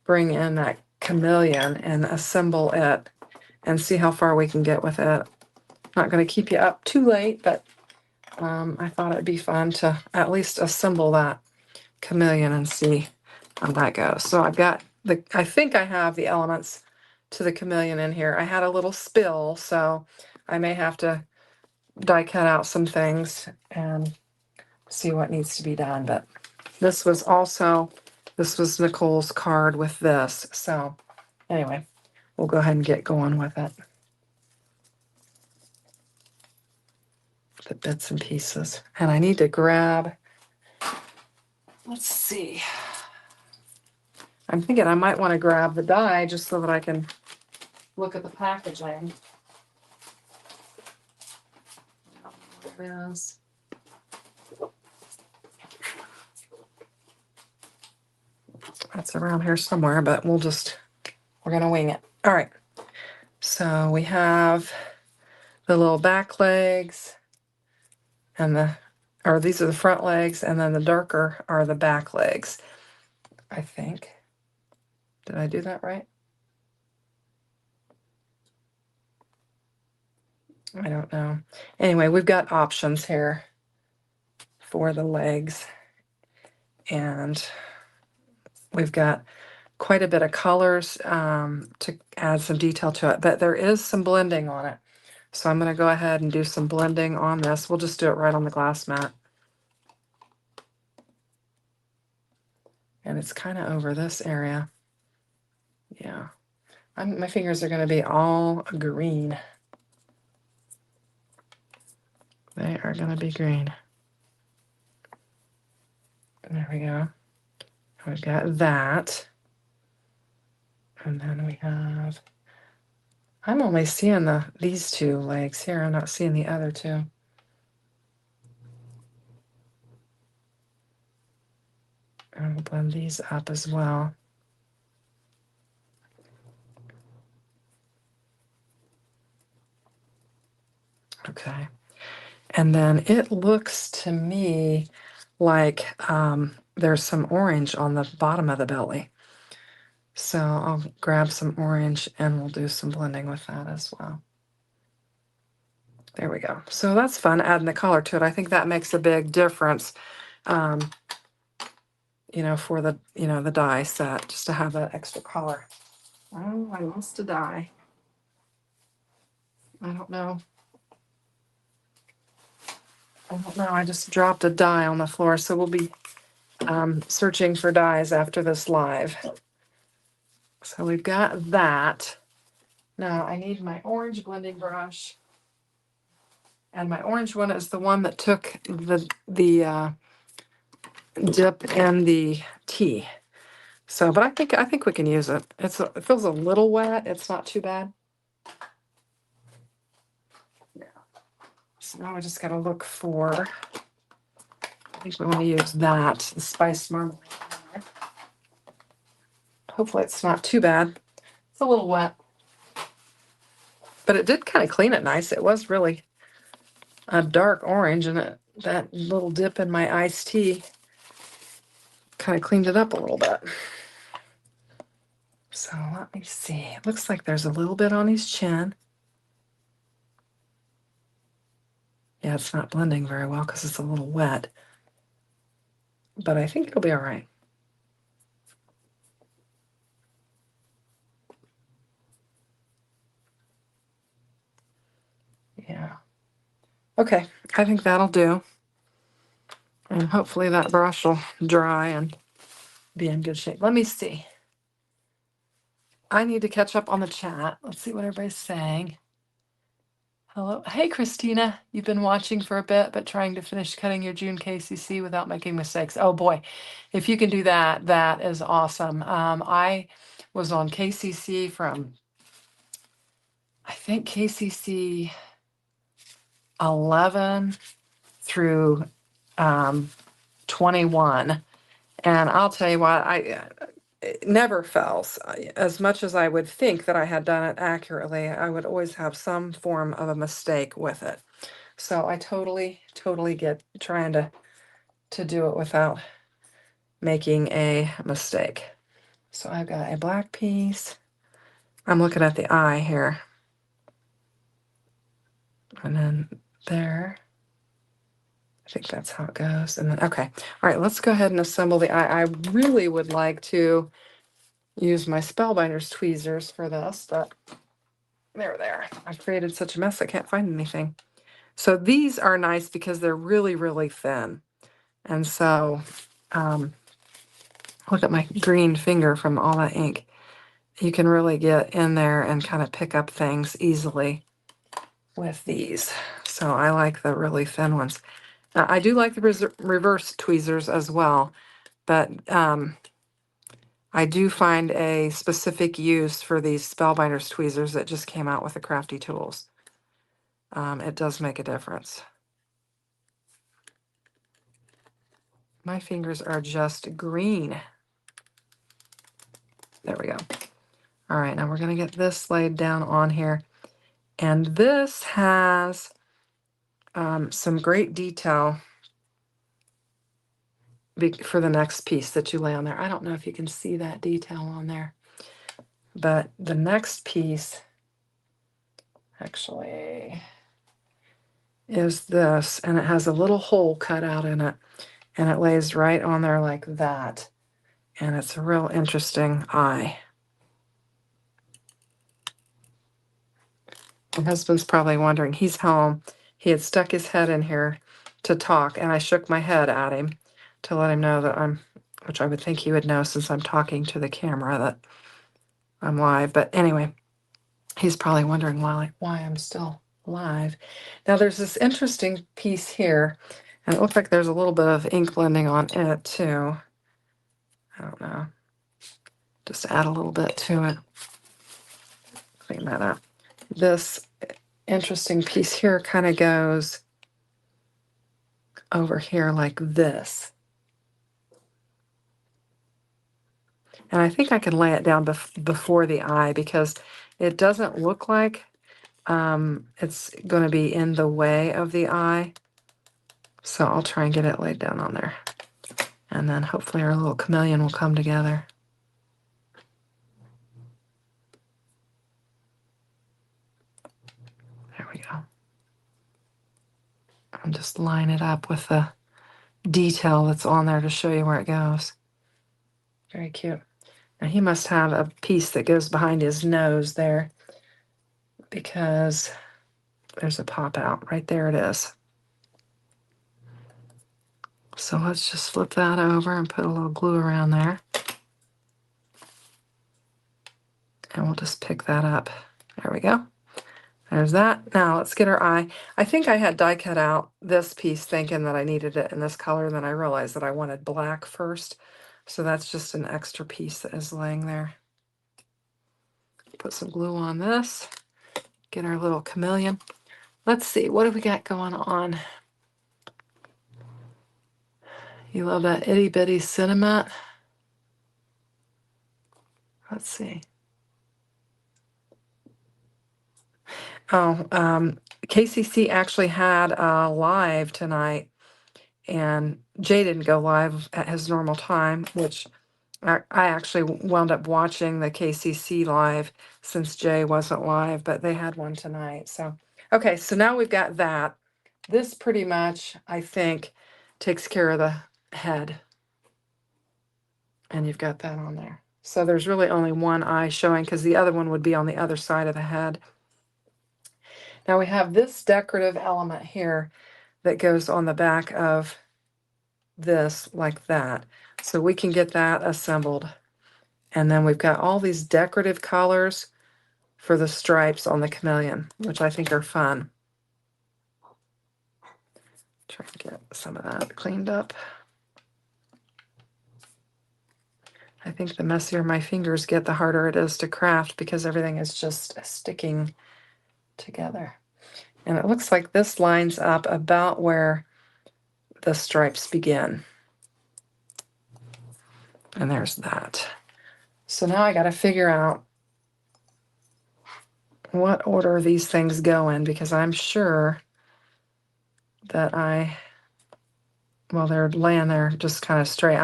bring in that chameleon and assemble it and see how far we can get with it. Not going to keep you up too late, but I thought it'd be fun to at least assemble that chameleon and see how that goes. So I've got I think I have the elements to the chameleon in here. I had a little spill, so I may have to die cut out some things and see what needs to be done. But this was Nicole's card with this. So anyway, we'll go ahead and get going with it. The bits and pieces. And I need to grab Let's see. I'm thinking I might want to grab the die just so that I can look at the packaging. There it is. That's around here somewhere, but we're going to wing it. All right. So we have the little back legs and these are the front legs, and then the darker are the back legs, I think. Did I do that right? I don't know. Anyway, we've got options here for the legs, and we've got quite a bit of colors to add some detail to it, but there is some blending on it. So I'm going to go ahead and do some blending on this. We'll just do it right on the glass mat. And it's kind of over this area. Yeah. My fingers are going to be all green. They are going to be green. There we go. We've got that. And then we have, I'm only seeing these two legs here. I'm not seeing the other two. And we'll blend these up as well. Okay. And then it looks to me like there's some orange on the bottom of the belly. So I'll grab some orange and we'll do some blending with that as well. There we go. So that's fun, adding the color to it. I think that makes a big difference, you know, for the, you know, the die set, just to have that extra color. Oh, I lost a die. I don't know. I just dropped a die on the floor, so we'll be searching for dies after this live. So we've got that. Now I need my orange blending brush. And my orange one is the one that took the dip in the tea. So, but I think we can use it. It feels a little wet. It's not too bad. Yeah. So now we just got to look for, I think we want to use that, the spice marmalade. Hopefully it's not too bad. It's a little wet. But it did kind of clean it nice. It was really a dark orange, and that little dip in my iced tea kind of cleaned it up a little bit. So let me see. It looks like there's a little bit on his chin. Yeah, it's not blending very well because it's a little wet. But I think it'll be all right. Yeah. Okay, I think that'll do. And hopefully that brush will dry and be in good shape. Let me see. I need to catch up on the chat. Let's see what everybody's saying. Hello. Hey, Christina. You've been watching for a bit, but trying to finish cutting your June KCC without making mistakes. Oh, boy. If you can do that, that is awesome. I was on KCC from, I think, KCC 11 through 21. And I'll tell you what, it never fails. As much as I would think that I had done it accurately, I would always have some form of a mistake with it. So I totally get trying to do it without making a mistake. So I've got a black piece. I'm looking at the eye here. And then there. I think that's how it goes. And then, okay. All right, let's go ahead and assemble the eye. I really would like to use my Spellbinders tweezers for this, but there. I've created such a mess I can't find anything. So these are nice because they're really thin. And so, look at my green finger from all that ink. You can really get in there and kind of pick up things easily with these. So I like the really thin ones. I do like the reverse tweezers as well, but I do find a specific use for these Spellbinders tweezers that just came out with the Crafty Tools. It does make a difference. My fingers are just green. There we go. All right, now we're going to get this laid down on here. And this has some great detail for the next piece that you lay on there. I don't know if you can see that detail on there, but the next piece actually is this, and it has a little hole cut out in it, and it lays right on there like that. And it's a real interesting eye. My husband's probably wondering, he's home. He had stuck his head in here to talk, and I shook my head at him to let him know that I'm, which I would think he would know since I'm talking to the camera, that I'm live. But anyway, he's probably wondering why I'm still live. Now there's this interesting piece here, and it looks like there's a little bit of ink blending on it too. I don't know. Just add a little bit to it. Clean that up. This interesting piece here kind of goes over here like this. And I think I can lay it down before the eye because it doesn't look like it's going to be in the way of the eye. So I'll try and get it laid down on there. And then hopefully our little chameleon will come together. There we go. I'll just line it up with the detail that's on there to show you where it goes. Very cute. Now he must have a piece that goes behind his nose there because there's a pop out. Right there it is. So let's just flip that over and put a little glue around there. And we'll just pick that up. There we go. There's that. Now let's get our eye. I think I had die cut out this piece thinking that I needed it in this color, and then I realized that I wanted black first. So that's just an extra piece that is laying there. Put some glue on this. Get our little chameleon. Let's see, what do we got going on? You love that itty bitty sentiment? Let's see. Oh, KCC actually had a live tonight, and Jay didn't go live at his normal time, which I actually wound up watching the KCC live since Jay wasn't live, but they had one tonight. So, okay, so now we've got that. This pretty much, I think, takes care of the head. And you've got that on there. So there's really only one eye showing because the other one would be on the other side of the head. Now we have this decorative element here that goes on the back of this like that. So we can get that assembled. And then we've got all these decorative colors for the stripes on the chameleon, which I think are fun. Try and get some of that cleaned up. I think the messier my fingers get, the harder it is to craft because everything is just sticking together. And it looks like this lines up about where the stripes begin. And there's that. So now I got to figure out what order these things go in because I'm sure that well, they're laying there just kind of straight.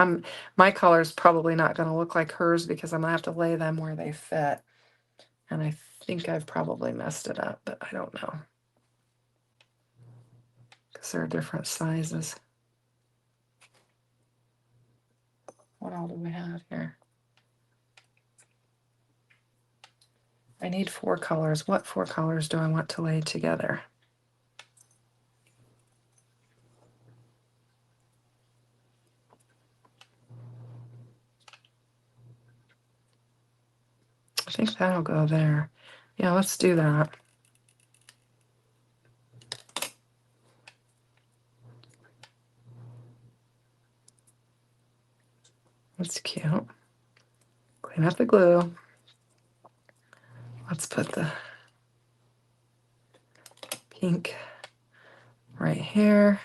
My color's probably not going to look like hers because I'm going to have to lay them where they fit. And I think I've probably messed it up, but I don't know. Because they're different sizes. What all do we have here? I need 4 colors. What 4 colors do I want to lay together? I think that'll go there. Yeah, let's do that. That's cute. Clean up the glue. Let's put the pink right here.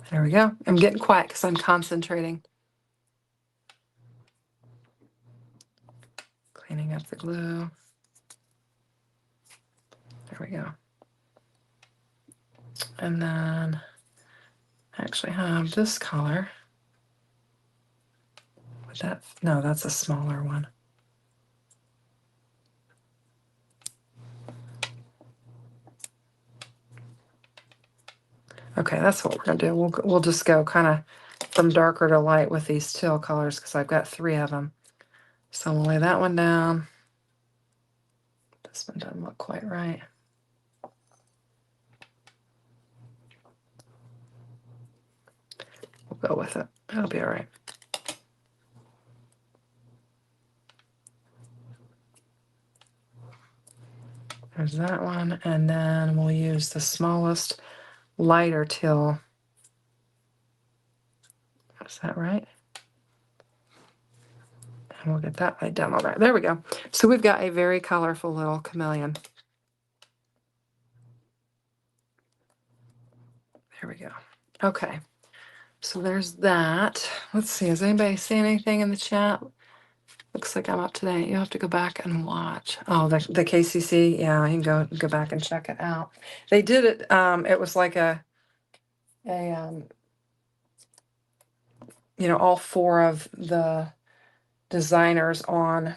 There we go. I'm getting quiet because I'm concentrating. Cleaning up the glue. There we go. And then I actually have this color. Would that, no, that's a smaller one. Okay, that's what we're gonna do. We'll just go kind of from darker to light with these teal colors because I've got 3 of them. So we'll lay that one down. This one doesn't look quite right. We'll go with it. It'll be all right. There's that one, and then we'll use the smallest lighter teal. Is that right? And we'll get that laid down all right. There we go. So we've got a very colorful little chameleon. There we go. Okay. So there's that. Let's see. Has anybody seen anything in the chat? Looks like I'm up to date. You have to go back and watch. Oh, the KCC. Yeah, you can go back and check it out. They did it. It was like a you know, all 4 of the designers on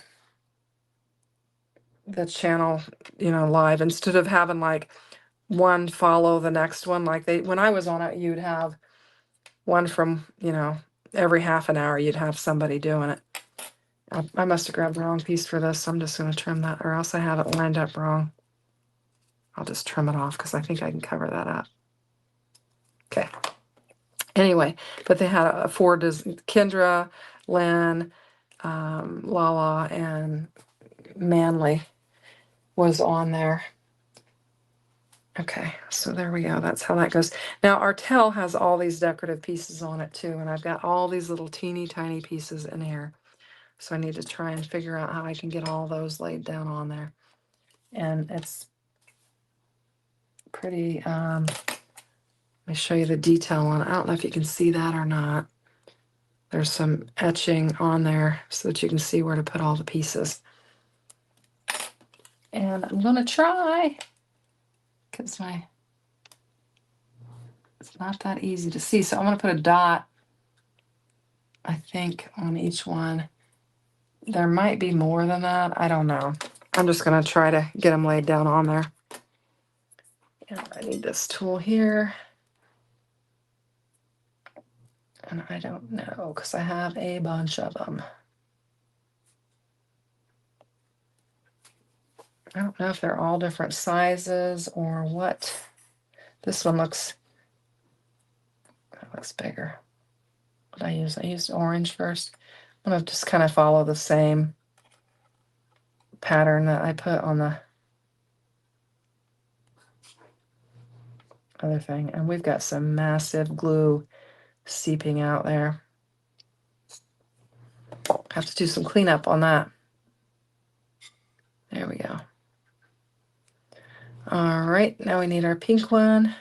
the channel, you know, live instead of having like one follow the next one. Like when I was on it, you'd have one from, you know, every half an hour, you'd have somebody doing it. I must have grabbed the wrong piece for this. So I'm just going to trim that, or else I have it lined up wrong. I'll just trim it off because I think I can cover that up. Okay. Anyway, but they had a 4 Kendra, Lynn, Lala, and Manly was on there. Okay, so there we go. That's how that goes. Now, our tail has all these decorative pieces on it too, and I've got all these little teeny tiny pieces in here. So I need to try and figure out how I can get all those laid down on there. And it's pretty, let me show you the detail on it. I don't know if you can see that or not. There's some etching on there so that you can see where to put all the pieces. And I'm gonna try, because it's not that easy to see. So I'm gonna put a dot, I think, on each one. There might be more than that. I don't know. I'm just gonna try to get them laid down on there. And I need this tool here. And I don't know, because I have a bunch of them. I don't know if they're all different sizes or what. This one looks, that looks bigger. What did I use? I used orange first. I'm gonna just kind of follow the same pattern that I put on the other thing. And we've got some massive glue seeping out there. Have to do some cleanup on that. There we go. All right, now we need our pink one.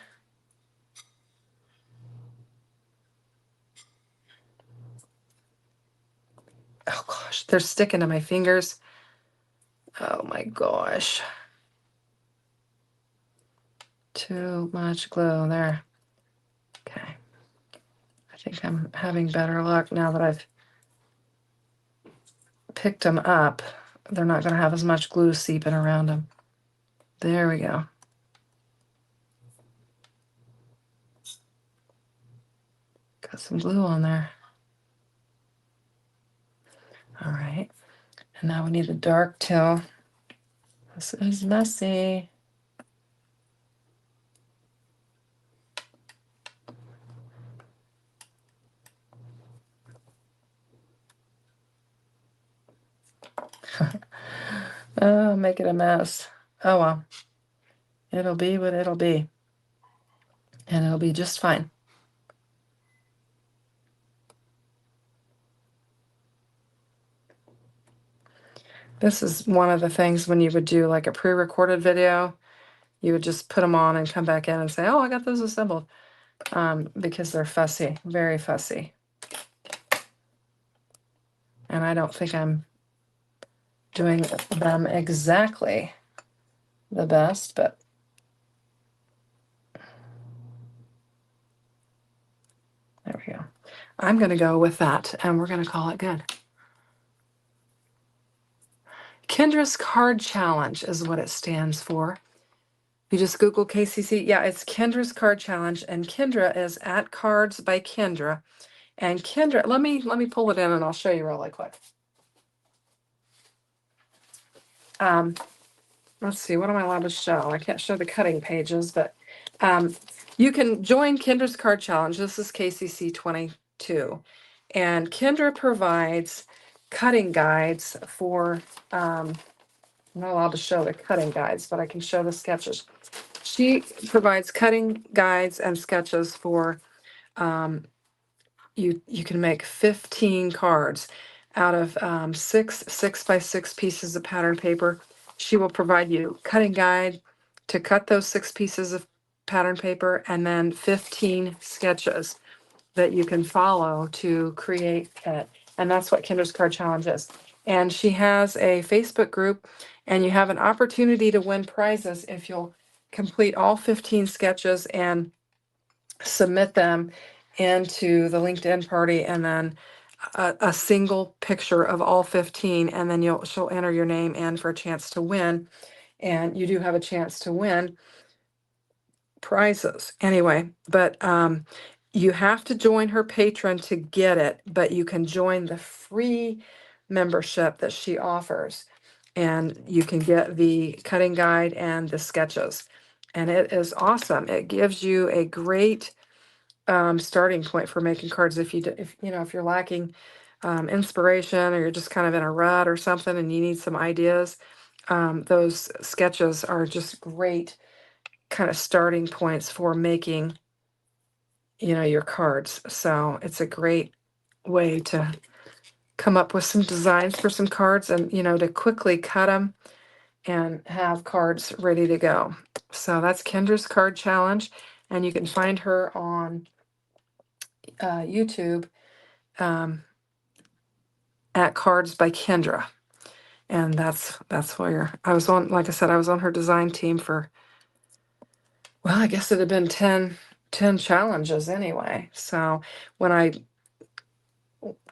Oh gosh, they're sticking to my fingers. Oh my gosh. Too much glue there. Okay. I think I'm having better luck now that I've picked them up. They're not going to have as much glue seeping around them. There we go. Got some glue on there. All right. And now we need the dark teal. This is messy. Oh, make it a mess. Oh well. It'll be what it'll be. and it'll be just fine. This is one of the things when you would do like a pre-recorded video, you would just put them on and come back in and say, oh, I got those assembled, because they're fussy, very fussy. And I don't think I'm doing them exactly the best, but there we go. I'm going to go with that, and we're going to call it good. Kendra's Card Challenge is what it stands for. You just Google KCC. Yeah, it's Kendra's Card Challenge, and Kendra is at Cards by Kendra. And Kendra, let me pull it in, and I'll show you really quick. Let's see, what am I allowed to show? I can't show the cutting pages, but you can join Kendra's Card Challenge. This is KCC 22. And Kendra provides cutting guides for, I'm not allowed to show the cutting guides, but I can show the sketches. She provides cutting guides and sketches for, you can make 15 cards out of 6x6 pieces of pattern paper. She will provide you cutting guide to cut those 6 pieces of pattern paper, and then 15 sketches that you can follow to create it. And that's what Kendra's Card Challenge is. And she has a Facebook group, and you have an opportunity to win prizes if you'll complete all 15 sketches and submit them into the LinkedIn party, and then a single picture of all 15, and then she'll enter your name in for a chance to win. And you do have a chance to win prizes anyway, but you have to join her patron to get it, but you can join the free membership that she offers, and you can get the cutting guide and the sketches, and it is awesome. It gives you a great starting point for making cards. If if you're lacking inspiration, or you're just kind of in a rut or something and you need some ideas, those sketches are just great kind of starting points for making your cards. So it's a great way to come up with some designs for some cards, and to quickly cut them and have cards ready to go. So that's Kendra's Card Challenge, and you can find her on YouTube at Cards by Kendra. And that's where I was on. Like I said, I was on her design team for, well, I guess it had been 10 challenges anyway. So when I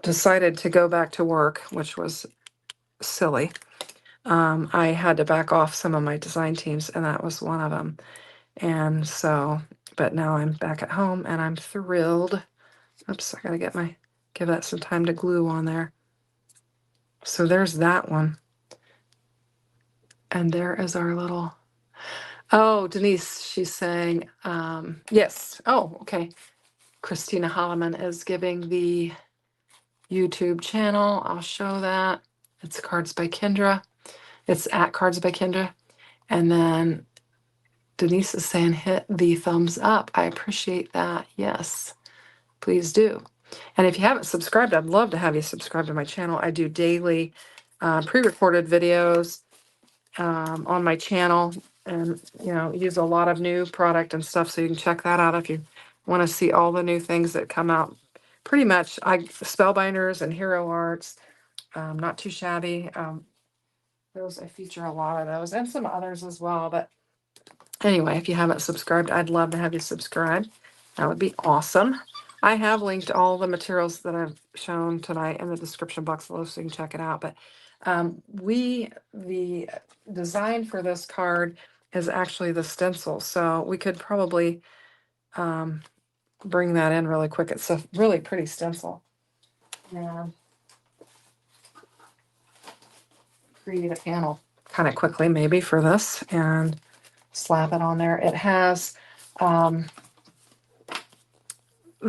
decided to go back to work, which was silly, I had to back off some of my design teams, and that was one of them. And so, but now I'm back at home, and I'm thrilled. Oops, I gotta give that some time to glue on there. So there's that one. And there is our little, oh, Denise, she's saying, yes. Oh, okay. Christina Holloman is giving the YouTube channel. I'll show that. It's Cards by Kendra. It's at Cards by Kendra. And then Denise is saying, hit the thumbs up. I appreciate that. Yes, please do. And if you haven't subscribed, I'd love to have you subscribe to my channel. I do daily pre-recorded videos on my channel, and use a lot of new product and stuff, so you can check that out if you want to see all the new things that come out. Pretty much Spellbinders and Hero Arts, not too shabby. Those, I feature a lot of those, and some others as well. But anyway, if you haven't subscribed, I'd love to have you subscribe. That would be awesome. I have linked all the materials that I've shown tonight in the description box below, so you can check it out. But the design for this card is actually the stencil, so we could probably bring that in really quick. It's a really pretty stencil. Yeah. Create a panel kind of quickly maybe for this and slap it on there. It has the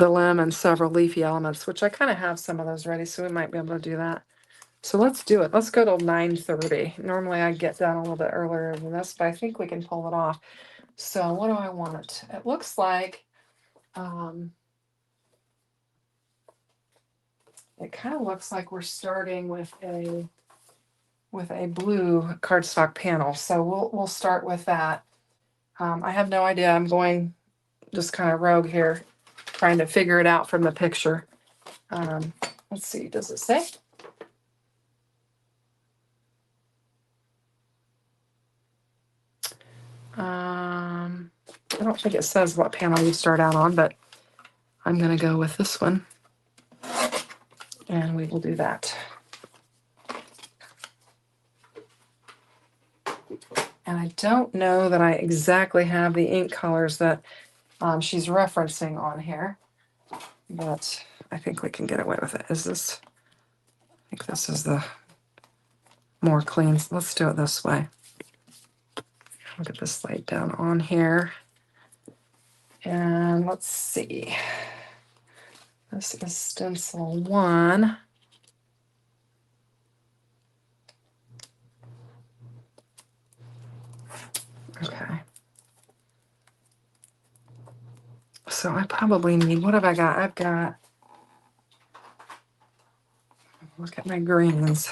limb and several leafy elements, which I kind of have some of those ready, so we might be able to do that. So let's do it. Let's go till 9:30. Normally I get done a little bit earlier than this, but I think we can pull it off. So what do I want? It looks like It kind of looks like we're starting with a blue cardstock panel. So we'll start with that. I have no idea. I'm going just kind of rogue here, trying to figure it out from the picture. Let's see, does it say? I don't think it says what panel you start out on, but I'm going to go with this one. And we will do that. And I don't know that I exactly have the ink colors that she's referencing on here, but I think we can get away with it. I think this is the more clean. Let's do it this way. I'll get this laid down on here. And let's see. This is stencil 1. Okay. So I probably need, what have I got? I've got, look at my greens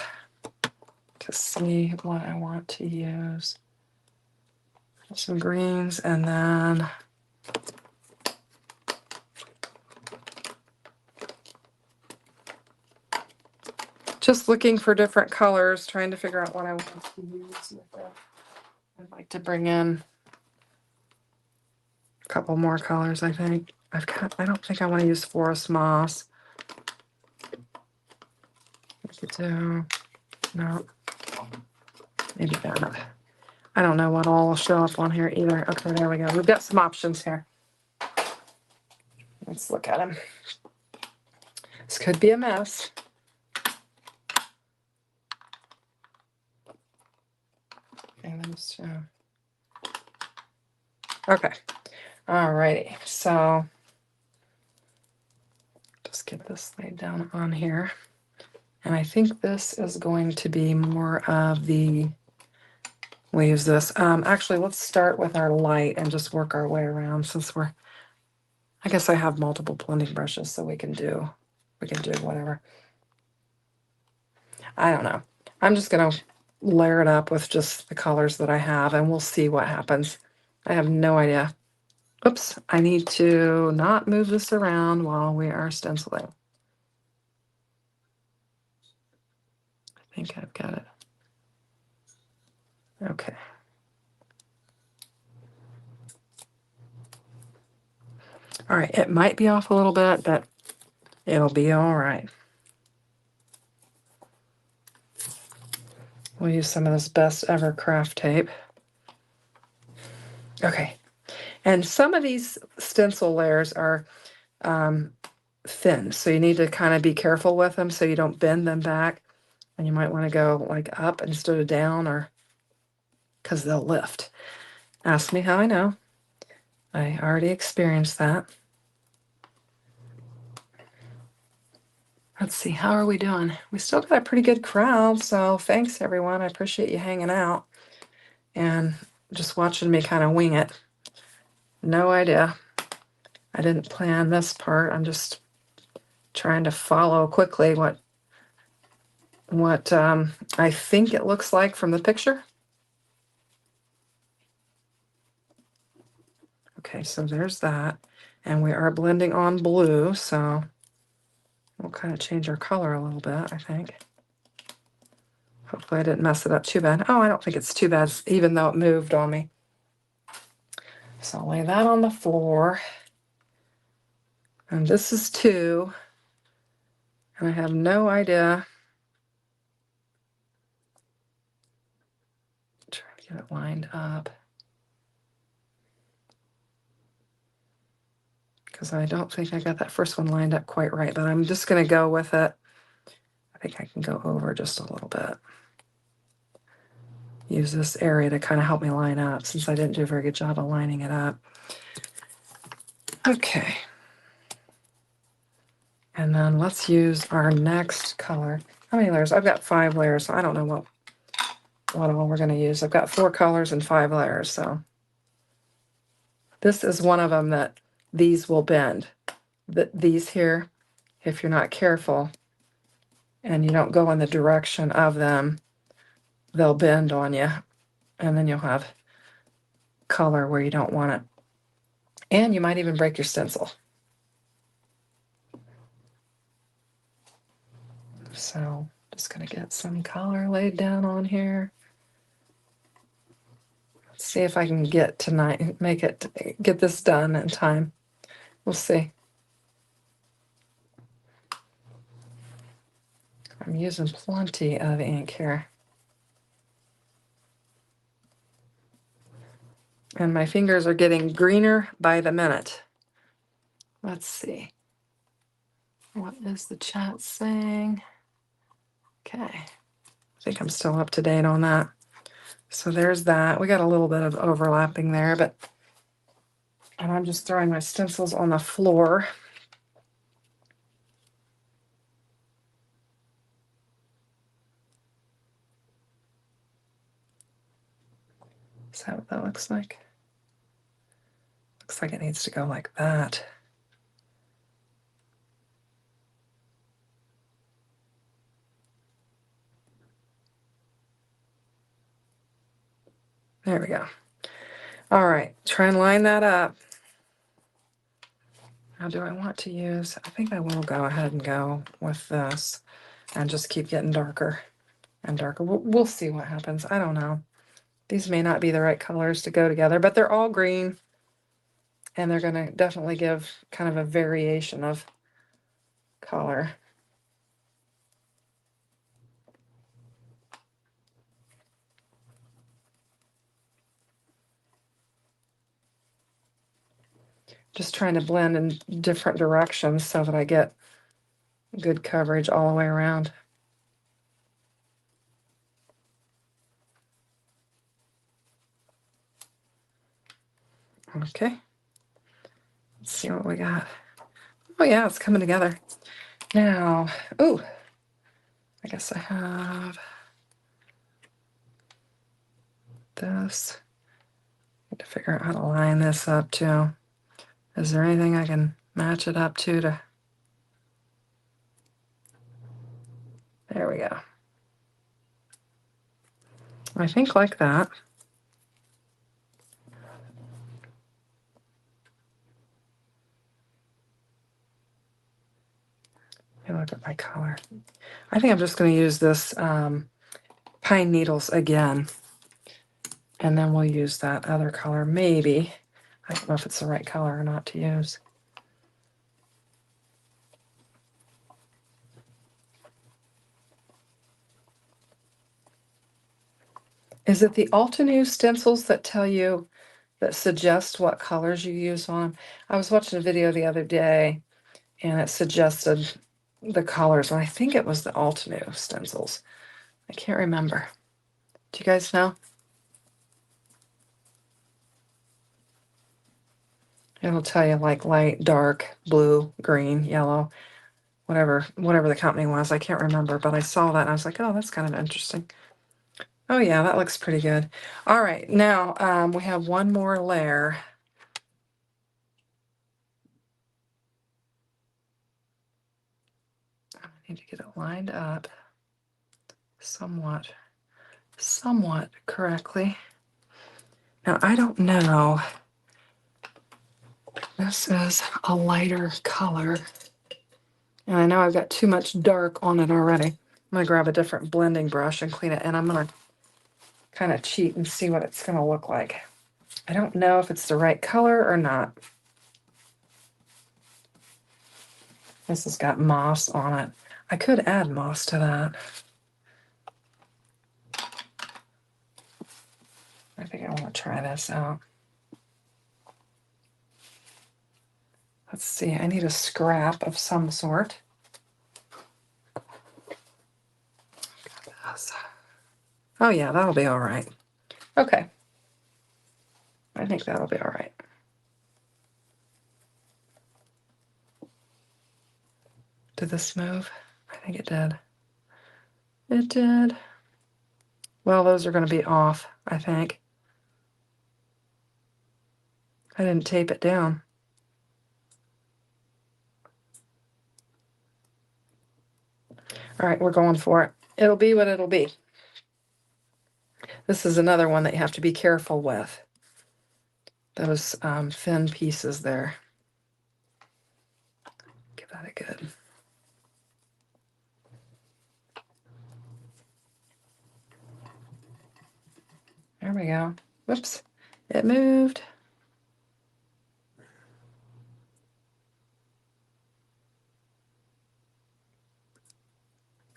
to see what I want to use. Some greens, and then just looking for different colors, trying to figure out what I want to use with it. I'd like to bring in a couple more colors, I think. I don't think I want to use forest moss. We could do, no, maybe that. I don't know what all will show up on here either. Okay, there we go. We've got some options here. Let's look at them. This could be a mess. And those two. Okay. All righty. So just get this laid down on here. And I think this is going to be more of the, we'll use this. Actually, let's start with our light and just work our way around since I guess I have multiple blending brushes, so we can do whatever. I don't know. I'm just going to layer it up with just the colors that I have, and we'll see what happens. I have no idea. Oops, I need to not move this around while we are stenciling. I think I've got it. Okay. All right, it might be off a little bit, but it'll be all right. We'll use some of this best ever craft tape. Okay, and some of these stencil layers are thin, so you need to kind of be careful with them so you don't bend them back. And you might want to go like up instead of down, or because they'll lift. Ask me how I know. I already experienced that. Let's see, how are we doing? We still got a pretty good crowd, so thanks everyone. I appreciate you hanging out and just watching me kind of wing it. No idea. I didn't plan this part. I'm just trying to follow quickly what I think it looks like from the picture. Okay, so there's that. And we are blending on blue, so we'll kind of change our color a little bit, I think. Hopefully I didn't mess it up too bad. Oh, I don't think it's too bad, even though it moved on me. So I'll lay that on the floor. And this is 2. And I have no idea. Try to get it lined up. Because I don't think I got that first one lined up quite right, but I'm just going to go with it. I think I can go over just a little bit. Use this area to kind of help me line up since I didn't do a very good job of lining it up. Okay. And then let's use our next color. How many layers? I've got 5 layers, so I don't know what all we're going to use. I've got 4 colors and 5 layers, so this is one of them that these will bend. These here, if you're not careful and you don't go in the direction of them, they'll bend on you, and then you'll have color where you don't want it. And you might even break your stencil. So just gonna get some color laid down on here. Let's see if I can get tonight, get this done in time. We'll see. I'm using plenty of ink here. And my fingers are getting greener by the minute. Let's see. What is the chat saying? Okay. I think I'm still up to date on that. So there's that. We got a little bit of overlapping there, and I'm just throwing my stencils on the floor. Is that what that looks like? Looks like it needs to go like that. There we go. All right, try and line that up. Now, do I want to use, I think I will go ahead and go with this and just keep getting darker and darker. We'll see what happens. I don't know. These may not be the right colors to go together, but they're all green, and they're going to definitely give kind of a variation of color. Just trying to blend in different directions so that I get good coverage all the way around. Okay. Let's see what we got. Oh yeah, it's coming together. Now, ooh, I guess I have this. Need to figure out how to line this up too. Is there anything I can match it up to? There we go. I think like that. Let me look at my color. I think I'm just going to use this pine needles again, and then we'll use that other color maybe. I don't know if it's the right color or not to use. Is it the Altenew stencils that tell you, that suggest what colors you use on? I was watching a video the other day, and it suggested the colors, and I think it was the Altenew stencils. I can't remember. Do you guys know? It'll tell you like light, dark, blue, green, yellow, whatever the company was. I can't remember, but I saw that and I was like, oh, that's kind of interesting. Oh yeah, that looks pretty good. All right, now we have one more layer. I need to get it lined up somewhat correctly. Now I don't know. This is a lighter color, and I know I've got too much dark on it already. I'm gonna grab a different blending brush and clean it, and I'm gonna kind of cheat and see what it's gonna look like. I don't know if it's the right color or not. This has got moss on it. I could add moss to that. I think I want to try this out. Let's see, I need a scrap of some sort. Oh yeah, that'll be all right. Okay. I think that'll be all right. Did this move? I think it did. It did. Well, those are going to be off, I think. I didn't tape it down. All right, we're going for it. It'll be what it'll be. This is another one that you have to be careful with. Those thin pieces there. Give that a good. There we go. Whoops, it moved.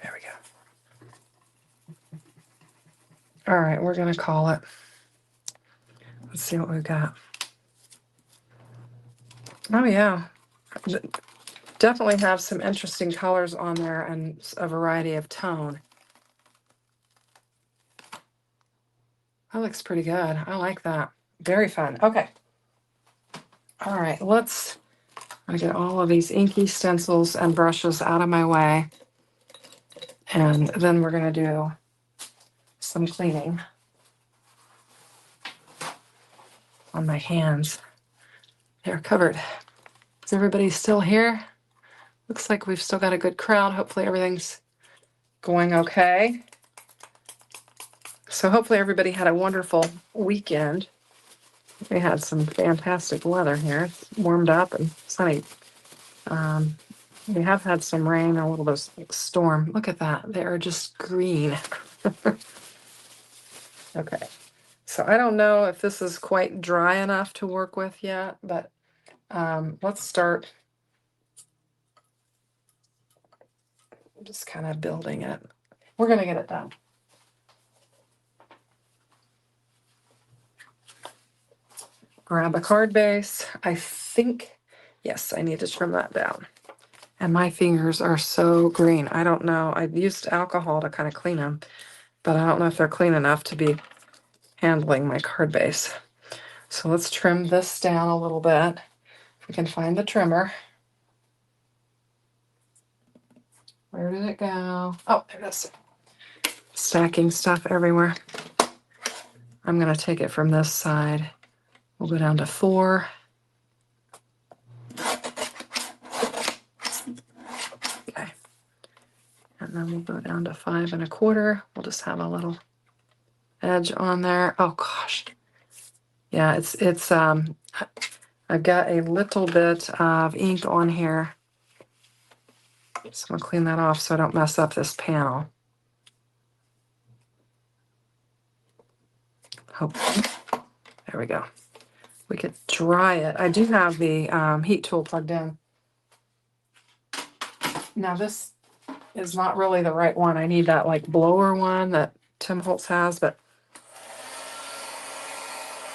There we go. All right, we're gonna call it. Let's see what we've got. Oh yeah, definitely have some interesting colors on there and a variety of tone. That looks pretty good. I like that. Very fun. Okay. All right, let's get all of these inky stencils and brushes out of my way. And then we're gonna do some cleaning on my hands. They're covered. Is everybody still here? Looks like we've still got a good crowd. Hopefully everything's going okay. So hopefully everybody had a wonderful weekend. We had some fantastic weather here. It's warmed up and sunny. We have had some rain, a little bit of storm. Look at that. They are just green. Okay. So I don't know if this is quite dry enough to work with yet, but let's start just kind of building it. We're going to get it done. Grab a card base. I think, yes, I need to trim that down. And my fingers are so green. I don't know. I've used alcohol to kind of clean them, but I don't know if they're clean enough to be handling my card base. So let's trim this down a little bit. If we can find the trimmer. Where did it go? Oh, there it is. Stacking stuff everywhere. I'm going to take it from this side. We'll go down to 4. Okay. And then we'll go down to 5 1/4. We'll just have a little edge on there. Oh gosh. Yeah, it's I've got a little bit of ink on here. So I'm gonna clean that off so I don't mess up this panel. Hopefully. There we go. We could dry it. I do have the heat tool plugged in. Now this is not really the right one. I need that like blower one that Tim Holtz has, but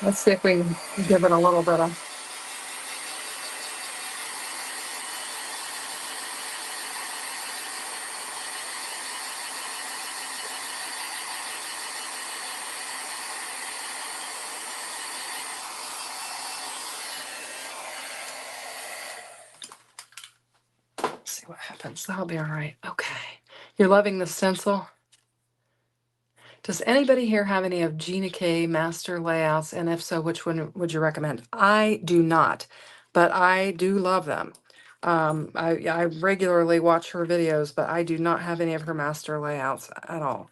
let's see if we can give it a little bit of. Let's see what happens. That'll be all right. Okay. You're loving the stencil? Does anybody here have any of Gina K master layouts? And if so, which one would you recommend? I do not, but I do love them. I regularly watch her videos, but I do not have any of her master layouts at all.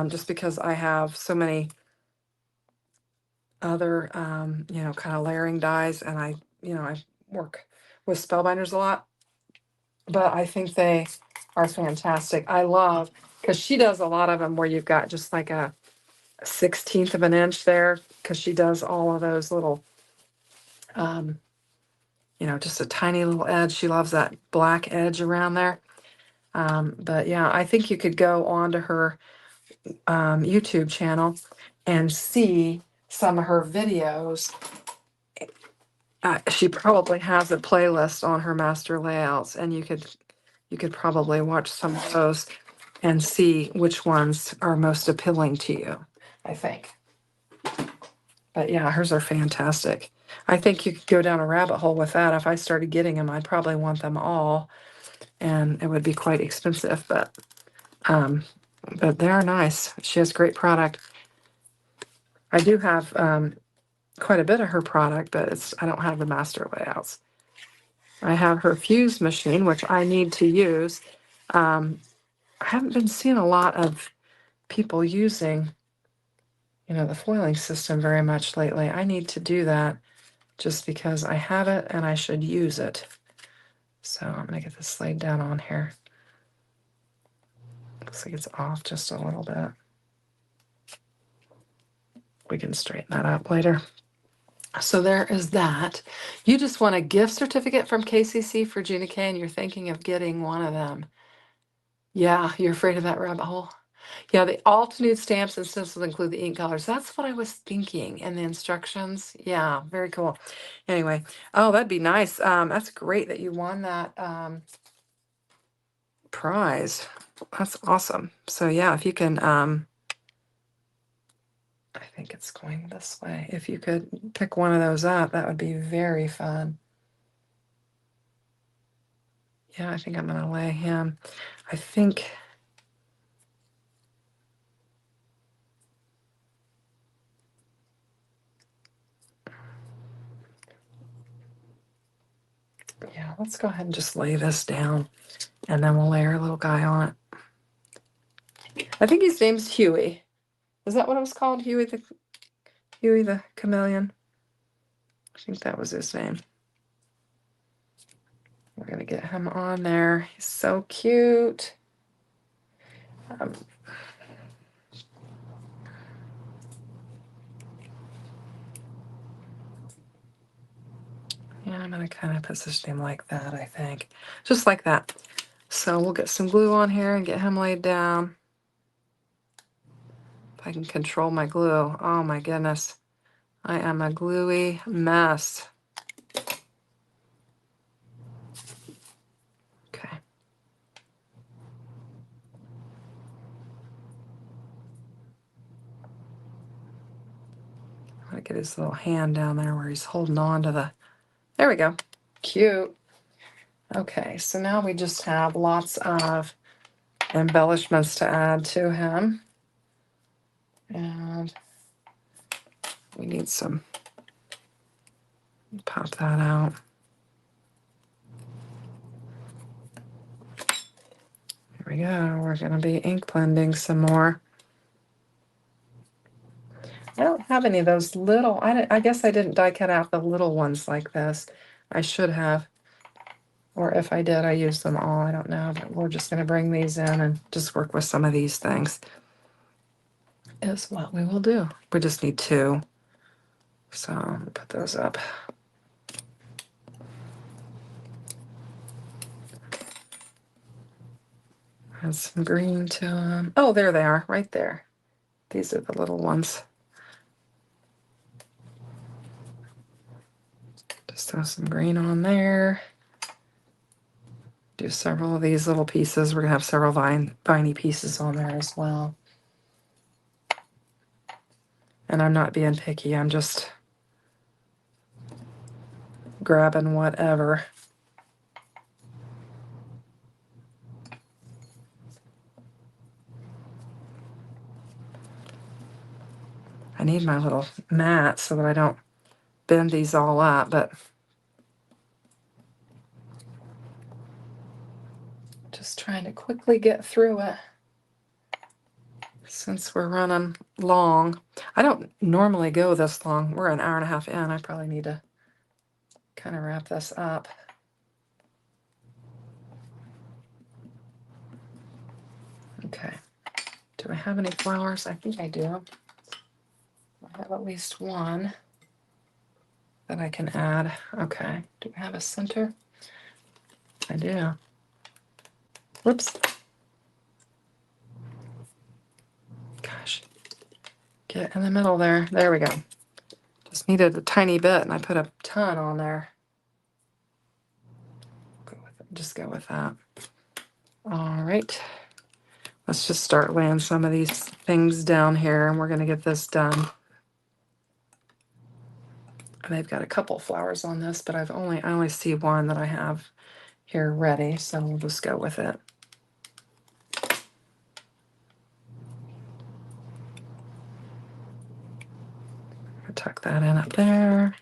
Just because I have so many other, kind of layering dies, and I work with Spellbinders a lot, but I think they are fantastic. I love, because she does a lot of them where you've got just like a 1/16 of an inch there, because she does all of those little, just a tiny little edge. She loves that black edge around there. But yeah, I think you could go onto her YouTube channel and see some of her videos. She probably has a playlist on her master layouts, and you could probably watch some of those and see which ones are most appealing to you, I think. But yeah, hers are fantastic. I think you could go down a rabbit hole with that. If I started getting them, I'd probably want them all, and it would be quite expensive, but they are nice. She has great product. I do have quite a bit of her product, but I don't have the master layouts. I have her fuse machine, which I need to use. I haven't been seeing a lot of people using, the foiling system very much lately. I need to do that just because I have it and I should use it. So I'm gonna get this laid down on here. Looks like it's off just a little bit. We can straighten that up later. So there is that. You just want a gift certificate from KCC for Gina K, and you're thinking of getting one of them. Yeah, you're afraid of that rabbit hole. Yeah, the alt-nude stamps and stencils include the ink colors. That's what I was thinking. And the instructions. Yeah, very cool. Anyway, oh, that'd be nice. That's great that you won that prize. That's awesome. So yeah, if you can, I think it's going this way. If you could pick one of those up, that would be very fun. Yeah, I think I'm gonna lay him. I think. Yeah, let's go ahead and just lay this down, and then we'll lay our little guy on it. I think his name's Huey. Is that what it was called? Huey the chameleon? I think that was his name. We're gonna get him on there. He's so cute. Yeah, I'm gonna kind of position him like that, I think. Just like that. So we'll get some glue on here and get him laid down. If I can control my glue. Oh my goodness. I am a gluey mess. Okay. I'm gonna get his little hand down there where he's holding on to the, there we go. Cute. Okay, so now we just have lots of embellishments to add to him. And we need some, pop that out. Here we go. We're gonna be ink blending some more. I don't have any of those little, I guess I didn't die cut out the little ones like this. I should have. Or if I did, I used them all. I don't know, but we're just going to bring these in and just work with some of these things. Is what we will do. We just need two. So I'll put those up. Add some green to them. Oh, there they are, right there. These are the little ones. Just throw some green on there. Do several of these little pieces. We're going to have several viney pieces on there as well. And I'm not being picky. I'm just grabbing whatever. I need my little mat so that I don't bend these all up, but just trying to quickly get through it since we're running long. I don't normally go this long. We're an hour and a half in. I probably need to kind of wrap this up. Okay. Do I have any flowers? I think I do. I have at least one that I can add. Okay. Do we have a center? I do. Whoops. Gosh. Get in the middle there. There we go. Just needed a tiny bit and I put a ton on there. Just go with that. All right. Let's just start laying some of these things down here and we're going to get this done. And I've got a couple flowers on this, but I only see one that I have here ready, so we'll just go with it. I'll tuck that in up there.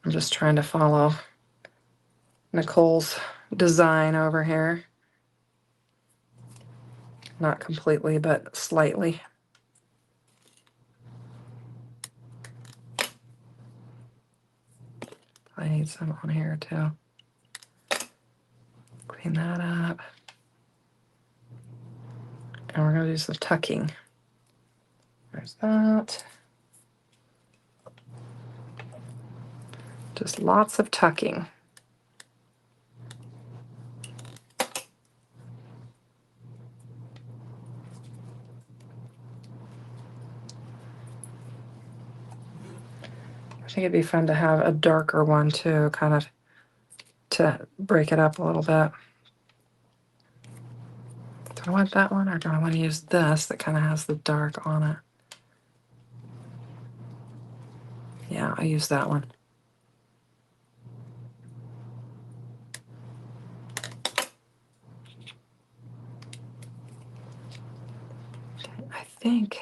I'm just trying to follow Nicole's design over here. Not completely, but slightly. I need some on here too. Clean that up. And we're going to do some tucking. There's that. Just lots of tucking. I think it'd be fun to have a darker one too, kind of to break it up a little bit. Do I want that one, or do I want to use this that kind of has the dark on it? Yeah, I use that one. I think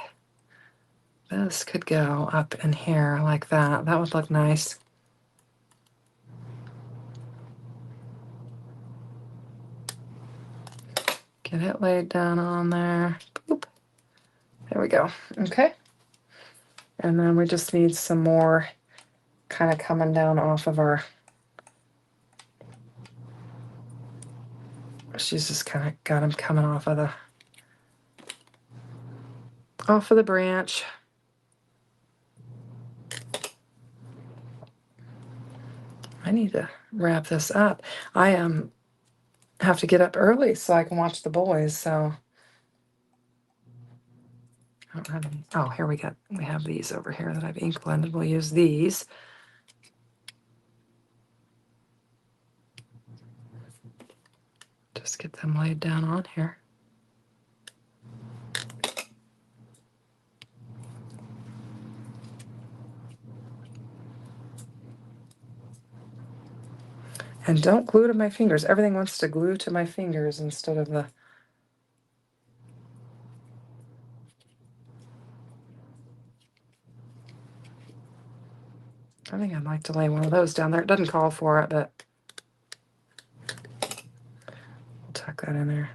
this could go up in here like that. That would look nice. Get it laid down on there. Boop. There we go. Okay. And then we just need some more kind of coming down off of our, she's just kind of got them coming off of the branch. I need to wrap this up. I have to get up early so I can watch the boys, so I don't have any. Oh, here we have these over here that I've ink blended. We'll use these. Just get them laid down on here. And don't glue to my fingers. Everything wants to glue to my fingers instead of the... I think I'd like to lay one of those down there. It doesn't call for it, but we'll tuck that in there.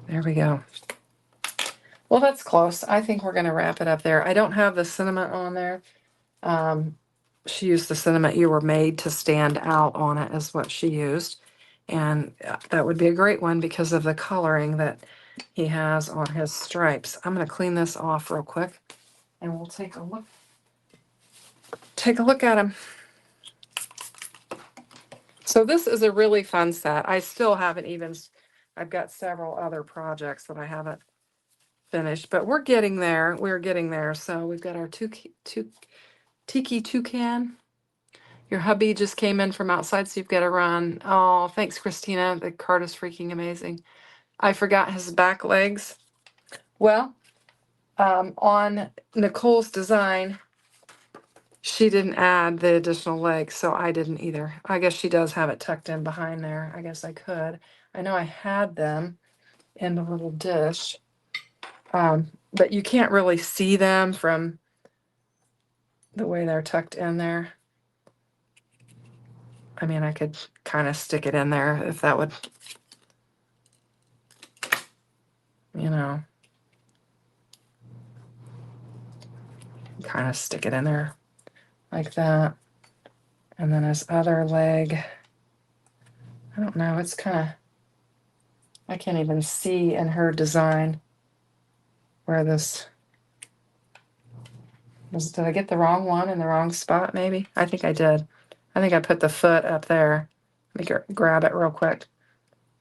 There we go. Well, that's close. I think we're going to wrap it up there. I don't have the cinnamon on there. She used the cinnamon You Were Made to Stand Out on it is what she used. And that would be a great one because of the coloring that he has on his stripes. I'm going to clean this off real quick and we'll take a look. Take a look at him. So this is a really fun set. I still haven't even, I've got several other projects that I haven't finished, but we're getting there. We're getting there. So we've got our Tiki Toucan. Your hubby just came in from outside, so you've got to run. Oh, thanks, Christina. The card is freaking amazing. I forgot his back legs. Well, on Nicole's design, she didn't add the additional legs, so I didn't either. I guess she does have it tucked in behind there. I guess I could. I know I had them in the little dish, but you can't really see them from the way they're tucked in there. I mean, I could kind of stick it in there if that would, you know, kind of stick it in there like that. And then his other leg, I don't know, it's kind of, I can't even see in her design where this was. Did I get the wrong one in the wrong spot maybe? I think I did. I think I put the foot up there. Let me grab it real quick.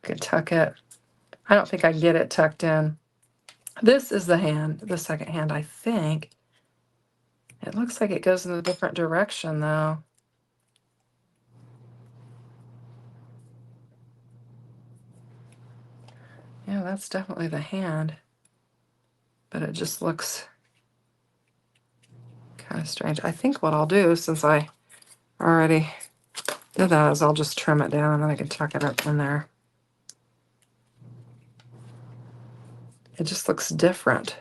I can tuck it. I don't think I can get it tucked in. This is the hand, the second hand, I think. It looks like it goes in a different direction though. Yeah, that's definitely the hand. But it just looks kind of strange. I think what I'll do, since I already did that, is I'll just trim it down and then I can tuck it up in there. It just looks different.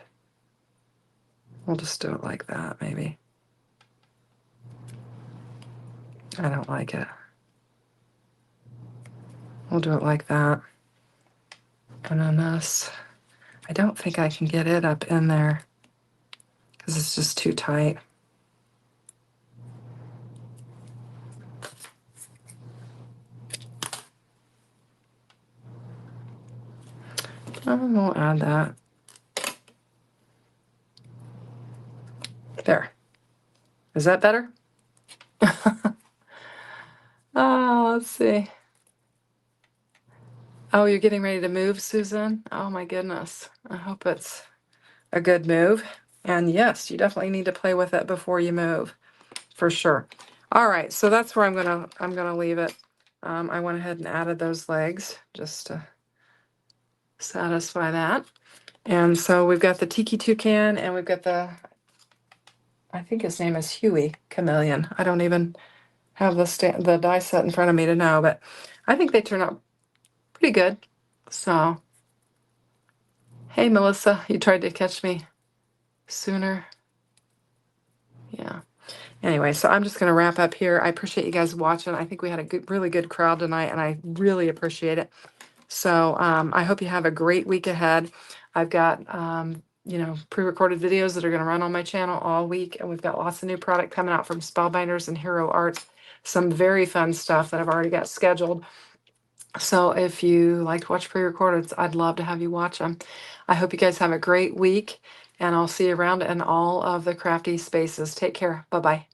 We'll just do it like that, maybe. I don't like it. We'll do it like that. And then this, I don't think I can get it up in there because it's just too tight. We'll add that. There. Is that better? Oh, let's see. Oh, you're getting ready to move, Susan? Oh my goodness. I hope it's a good move. And yes, you definitely need to play with it before you move, for sure. All right, so that's where I'm gonna leave it. I went ahead and added those legs just to satisfy that. And so we've got the Tiki Toucan and we've got the, I think his name is Huey Chameleon. I don't even have the die set in front of me to know, but I think they turn out pretty good. So, hey, Melissa, you tried to catch me sooner. Yeah. Anyway, so I'm just going to wrap up here. I appreciate you guys watching. I think we had a really good crowd tonight, and I really appreciate it. So I hope you have a great week ahead. I've got, pre-recorded videos that are going to run on my channel all week, and we've got lots of new product coming out from Spellbinders and Hero Arts. Some very fun stuff that I've already got scheduled. So if you like to watch pre-recorded, I'd love to have you watch them. I hope you guys have a great week, and I'll see you around in all of the crafty spaces. Take care. Bye-bye.